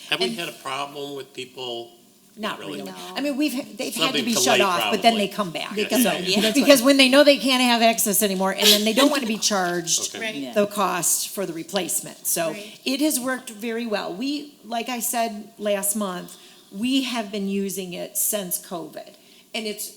Speaker 1: Have we
Speaker 8: And-
Speaker 1: had a problem with people?
Speaker 8: Not really.
Speaker 6: No.
Speaker 8: I mean, they've had to
Speaker 1: Something
Speaker 8: be
Speaker 1: to
Speaker 8: shut
Speaker 1: late,
Speaker 8: off, but then
Speaker 1: probably.
Speaker 8: they come back.
Speaker 1: They come
Speaker 8: So-
Speaker 1: back.
Speaker 6: Yeah.
Speaker 8: Because when they know they can't have access anymore, and then they don't want to be charged
Speaker 1: Okay.
Speaker 6: Right.
Speaker 8: the cost for the replacement. So
Speaker 6: Right.
Speaker 8: it has worked very well. We, like I said last month, we have been using it since COVID, and it's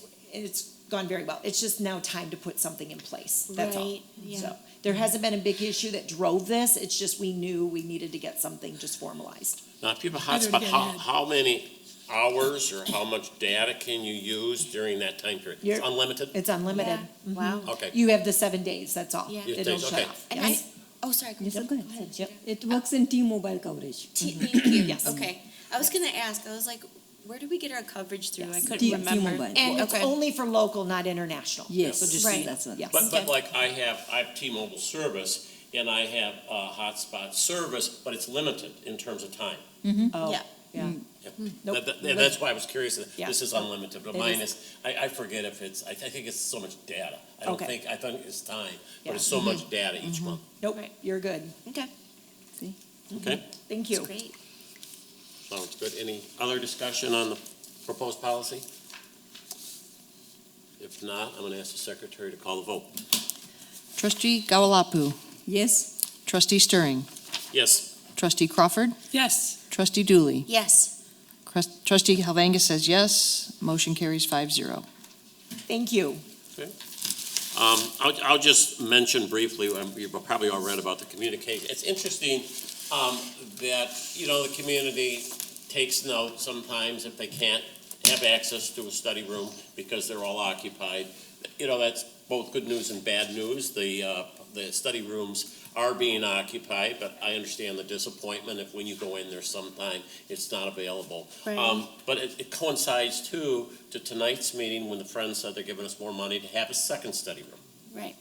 Speaker 8: gone very well. It's just now time to put something in place, that's all.
Speaker 6: Right, yeah.
Speaker 8: So there hasn't been a big issue that drove this, it's just we knew we needed to get something just formalized.
Speaker 1: Now, if you have a
Speaker 4: I don't
Speaker 1: hotspot,
Speaker 4: get
Speaker 1: how,
Speaker 4: it.
Speaker 1: how many hours or how much data can you use during that time period? It's
Speaker 8: You're-
Speaker 1: unlimited?
Speaker 8: It's unlimited.
Speaker 6: Yeah. Wow.
Speaker 1: Okay.
Speaker 8: You have the 7 days, that's all.
Speaker 6: Yeah.
Speaker 8: It'll
Speaker 1: Days,
Speaker 8: shut
Speaker 1: okay.
Speaker 8: off.
Speaker 6: And
Speaker 8: Yes.
Speaker 6: oh, sorry.
Speaker 10: Yes,
Speaker 6: Go
Speaker 10: go ahead.
Speaker 6: ahead.
Speaker 8: Yep.
Speaker 10: It works in T-Mobile coverage.
Speaker 6: Thank you.
Speaker 8: Yes.
Speaker 6: Okay. I was gonna ask, I was like, where do we get our coverage through? I
Speaker 8: Yes.
Speaker 6: couldn't
Speaker 10: T-Mobile.
Speaker 6: remember.
Speaker 8: And it's
Speaker 6: Okay.
Speaker 8: only for local, not international.
Speaker 10: Yes,
Speaker 8: So just,
Speaker 6: Right.
Speaker 10: that's one.
Speaker 8: yes.
Speaker 1: But like I have T-Mobile service and I have hotspot service, but it's limited in terms of time.
Speaker 8: Oh,
Speaker 6: Yeah.
Speaker 8: yeah. Nope.
Speaker 1: And that's why I was curious,
Speaker 8: Yeah.
Speaker 1: this is unlimited, but
Speaker 8: It
Speaker 1: mine
Speaker 8: is.
Speaker 1: is, I forget if it's, I think it's so much data. I
Speaker 8: Okay.
Speaker 1: think it's time,
Speaker 8: Yeah.
Speaker 1: but it's so much data each month.
Speaker 8: Nope,
Speaker 6: Right.
Speaker 8: you're good.
Speaker 6: Okay,
Speaker 1: Okay,
Speaker 8: Thank
Speaker 6: that's
Speaker 8: you.
Speaker 6: great.
Speaker 1: sounds good. Any other discussion on the proposed policy? If not, I'm gonna ask the secretary to call the vote.
Speaker 3: Trustee Gawalapu,
Speaker 10: Yes,
Speaker 3: trustee Stirring,
Speaker 1: Yes,
Speaker 3: trustee Crawford,
Speaker 4: Yes.
Speaker 3: trustee Dooley,
Speaker 6: Yes,
Speaker 3: trustee Helvangus says yes, motion carries 5-0.
Speaker 8: Thank you.
Speaker 1: I'll just mention briefly, you've probably all read about the communication. It's interesting that, the community takes note sometimes if they can't have access to a study room because they're all occupied. That's both good news and bad news. The study rooms are being occupied, but I understand the disappointment if when you go in there sometime, it's not available.
Speaker 6: Right.
Speaker 1: But it coincides too to tonight's meeting when the Friends said they're giving us more money to have a second study room.
Speaker 6: right.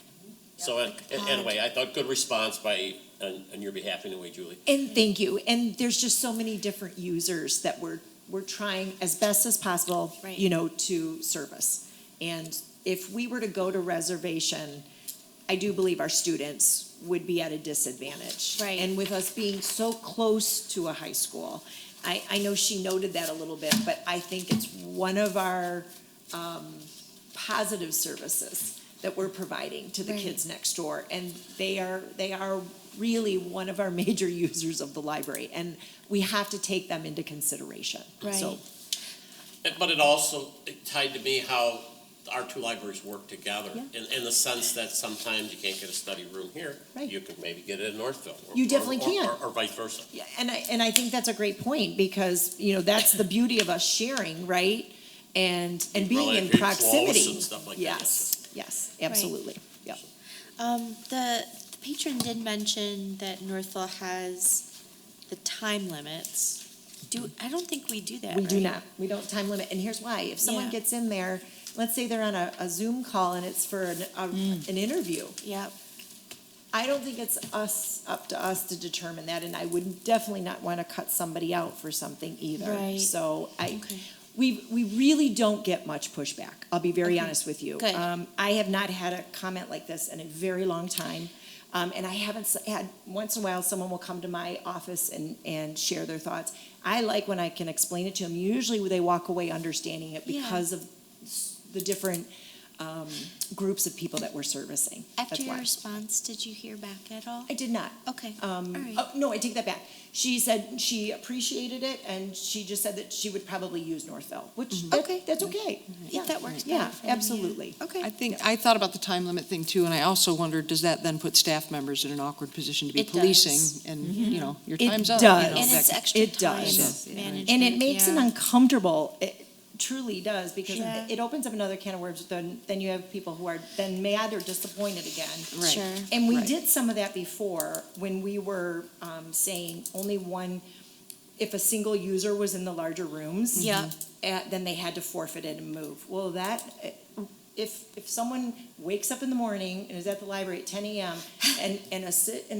Speaker 1: So anyway, I thought good response on your behalf anyway, Julie.
Speaker 8: And thank you. And there's just so many different users that we're trying as best as possible,
Speaker 6: Right.
Speaker 8: to service. And if we were to go to reservation, I do believe our students would be at a disadvantage.
Speaker 6: Right.
Speaker 8: And with us being so close to a high school, I know she noted that a little bit, but I think it's one of our positive services that we're providing to the
Speaker 6: Right.
Speaker 8: kids next door. And they are really one of our major users of the library, and we have to take them into consideration. So,
Speaker 6: Right.
Speaker 1: But it also tied to me how our two libraries work together in the sense that sometimes you can't get a study room here.
Speaker 8: Right.
Speaker 1: You can maybe get it in Northville.
Speaker 8: You definitely can.
Speaker 1: Or vice versa.
Speaker 8: Yeah, and I think that's a great point, because, that's the beauty of us sharing, right? And being in
Speaker 1: Relatives, close
Speaker 8: proximity.
Speaker 1: and stuff like that,
Speaker 8: Yes, absolutely, yep.
Speaker 6: The patron did mention that Northville has the time limits. I don't think we do that,
Speaker 8: We do
Speaker 6: right?
Speaker 8: not, we don't time limit, and here's why. If someone
Speaker 6: Yeah.
Speaker 8: gets in there, let's say they're on a Zoom call and it's for an interview,
Speaker 6: Yep,
Speaker 8: I don't think it's up to us to determine that, and I would definitely not want to cut somebody out for something either.
Speaker 6: Right.
Speaker 8: So
Speaker 6: okay.
Speaker 8: we really don't get much pushback, I'll be very
Speaker 6: Okay.
Speaker 8: honest with you.
Speaker 6: Good.
Speaker 8: I have not had a comment like this in a very long time. And I haven't had, once in a while, someone will come to my office and share their thoughts. I like when I can explain it to them. Usually they walk away understanding it
Speaker 6: Yeah.
Speaker 8: because of the different groups of people that we're servicing.
Speaker 6: After
Speaker 8: That's
Speaker 6: your
Speaker 8: why.
Speaker 6: response, did you hear back at all?
Speaker 8: I did not.
Speaker 6: Okay, all right.
Speaker 8: Oh, no, I take that back. She said she appreciated it, and she just said that she would probably use Northville, which,
Speaker 6: Okay.
Speaker 8: that's okay.
Speaker 6: Yeah, that works better
Speaker 8: Yeah,
Speaker 6: for me, yeah.
Speaker 8: absolutely.
Speaker 6: Okay.
Speaker 3: I thought about the time limit thing too, and I also wondered, does that then put staff members in an awkward position to be
Speaker 6: It does.
Speaker 3: policing? And, your
Speaker 8: It
Speaker 3: time's up.
Speaker 8: does.
Speaker 6: And it's
Speaker 3: that-
Speaker 6: extra
Speaker 8: It
Speaker 6: time
Speaker 8: does.
Speaker 6: management.
Speaker 8: And it makes it
Speaker 6: yeah.
Speaker 8: uncomfortable. It truly does, because
Speaker 6: Yeah.
Speaker 8: it opens up another can of worms. Then you have people who are then mad or disappointed again.
Speaker 3: Right.
Speaker 6: Sure.
Speaker 8: And we
Speaker 3: Right.
Speaker 8: did some of that before when we were saying only one, if a single user was in the larger rooms.
Speaker 6: Yeah.
Speaker 8: Then they had to forfeit it and move. Well, if someone wakes up in the morning and is at the library at 10 a.m. and a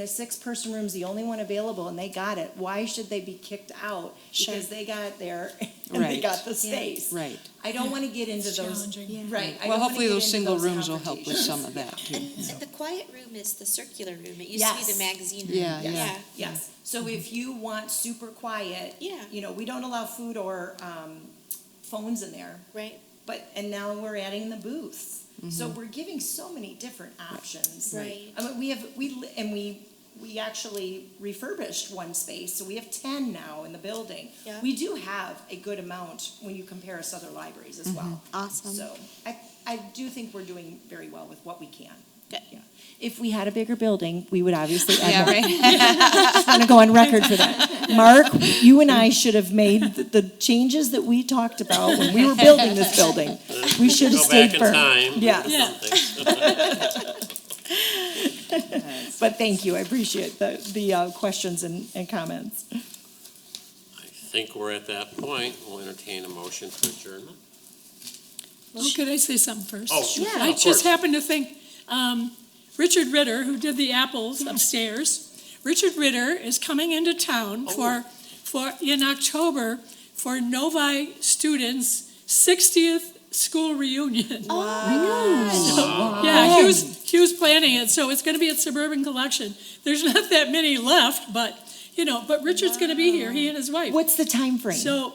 Speaker 8: 6-person room's the only one available and they got it, why should they be kicked out?
Speaker 6: Sure.
Speaker 8: Because they got there and they
Speaker 3: Right.
Speaker 8: got the space.
Speaker 3: Right.
Speaker 8: I don't want to get into
Speaker 4: It's
Speaker 8: those,
Speaker 4: challenging.
Speaker 6: Yeah.
Speaker 8: right. I
Speaker 3: Well,
Speaker 8: don't wanna
Speaker 3: hopefully
Speaker 8: get
Speaker 3: those
Speaker 8: into
Speaker 3: single
Speaker 8: those
Speaker 3: rooms will help with
Speaker 8: confrontations.
Speaker 3: some of that too.
Speaker 6: And the quiet room is the circular room. It used to be
Speaker 8: Yes.
Speaker 6: the magazine room.
Speaker 3: Yeah,
Speaker 8: Yes, yes. So if you want super quiet,
Speaker 6: Yeah.
Speaker 8: we don't allow food or phones in there,
Speaker 6: Right,
Speaker 8: and now we're adding the booths. So we're giving so many different options.
Speaker 6: right.
Speaker 8: I mean, we actually refurbished one space, so we have 10 now in the building.
Speaker 6: Yeah.
Speaker 8: We do have a good amount when you compare us to other libraries as well.
Speaker 6: Awesome.
Speaker 8: So I do think we're doing very well with what we can.
Speaker 6: Good.
Speaker 8: Yeah. If we had a bigger building, we would obviously add
Speaker 3: Yeah,
Speaker 8: more.
Speaker 3: right?
Speaker 8: Just want to go on record for that. Mark, you and I should have made the changes that we talked about when we were building this building. We should have
Speaker 1: Go
Speaker 8: stayed
Speaker 1: back in
Speaker 8: firm.
Speaker 1: time.
Speaker 8: Yeah.
Speaker 1: Something.
Speaker 8: But thank you, I appreciate the questions and comments.
Speaker 1: I think we're at that point. We'll entertain a motion for adjournment.
Speaker 4: Oh, could I say something first?
Speaker 1: Oh, sure.
Speaker 4: I
Speaker 1: Of
Speaker 4: just
Speaker 1: course.
Speaker 4: happened to think, Richard Ritter, who did the apples upstairs, Richard Ritter is coming into town in October for Novi students' 60th school reunion.
Speaker 8: Wow.
Speaker 4: Yeah, he was planning it, so it's gonna be at Suburban Collection. There's not that many left, but Richard's gonna be here, he and his wife.
Speaker 8: What's the time frame?
Speaker 4: So,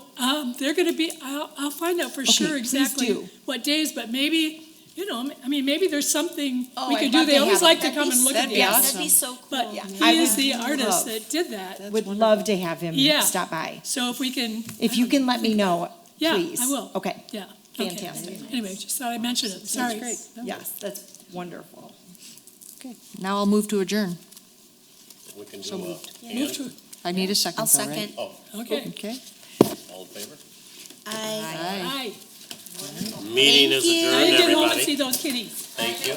Speaker 4: they're gonna be, I'll find out for sure
Speaker 8: please
Speaker 4: exactly
Speaker 8: do.
Speaker 4: what days, but maybe, maybe there's something
Speaker 8: Oh,
Speaker 4: we
Speaker 8: I'd
Speaker 4: could do.
Speaker 8: love
Speaker 4: They
Speaker 8: to
Speaker 4: always
Speaker 8: have
Speaker 4: like
Speaker 8: him.
Speaker 4: to come and look at
Speaker 3: That'd
Speaker 4: the
Speaker 3: be
Speaker 4: apples.
Speaker 3: awesome.
Speaker 6: That'd be so cool.
Speaker 8: But
Speaker 4: He is the artist
Speaker 8: love-
Speaker 4: that did that.
Speaker 8: Would love to have him
Speaker 4: Yeah.
Speaker 8: stop by.
Speaker 4: So if we can,
Speaker 8: If you can let me know,
Speaker 4: yeah,
Speaker 8: please.
Speaker 4: I will.
Speaker 8: Okay,
Speaker 4: Yeah. okay.
Speaker 8: fantastic.
Speaker 4: Anyway, just thought I'd mention it. Sorry.
Speaker 3: great.
Speaker 8: Yes, that's wonderful.
Speaker 3: Now I'll move to adjourn.
Speaker 1: We can
Speaker 3: So
Speaker 1: do
Speaker 3: moved.
Speaker 1: a.
Speaker 4: Move to,
Speaker 3: I need a second
Speaker 6: I'll
Speaker 3: though, right?
Speaker 6: second.
Speaker 1: Oh,
Speaker 4: okay.
Speaker 3: Okay.
Speaker 1: all in favor?
Speaker 6: I
Speaker 3: Aye.
Speaker 4: Aye.
Speaker 1: Meeting
Speaker 6: Thank
Speaker 1: is
Speaker 6: you.
Speaker 4: I
Speaker 1: adjourned,
Speaker 4: didn't get home to
Speaker 1: everybody.
Speaker 4: see those kitties.
Speaker 1: Thank you.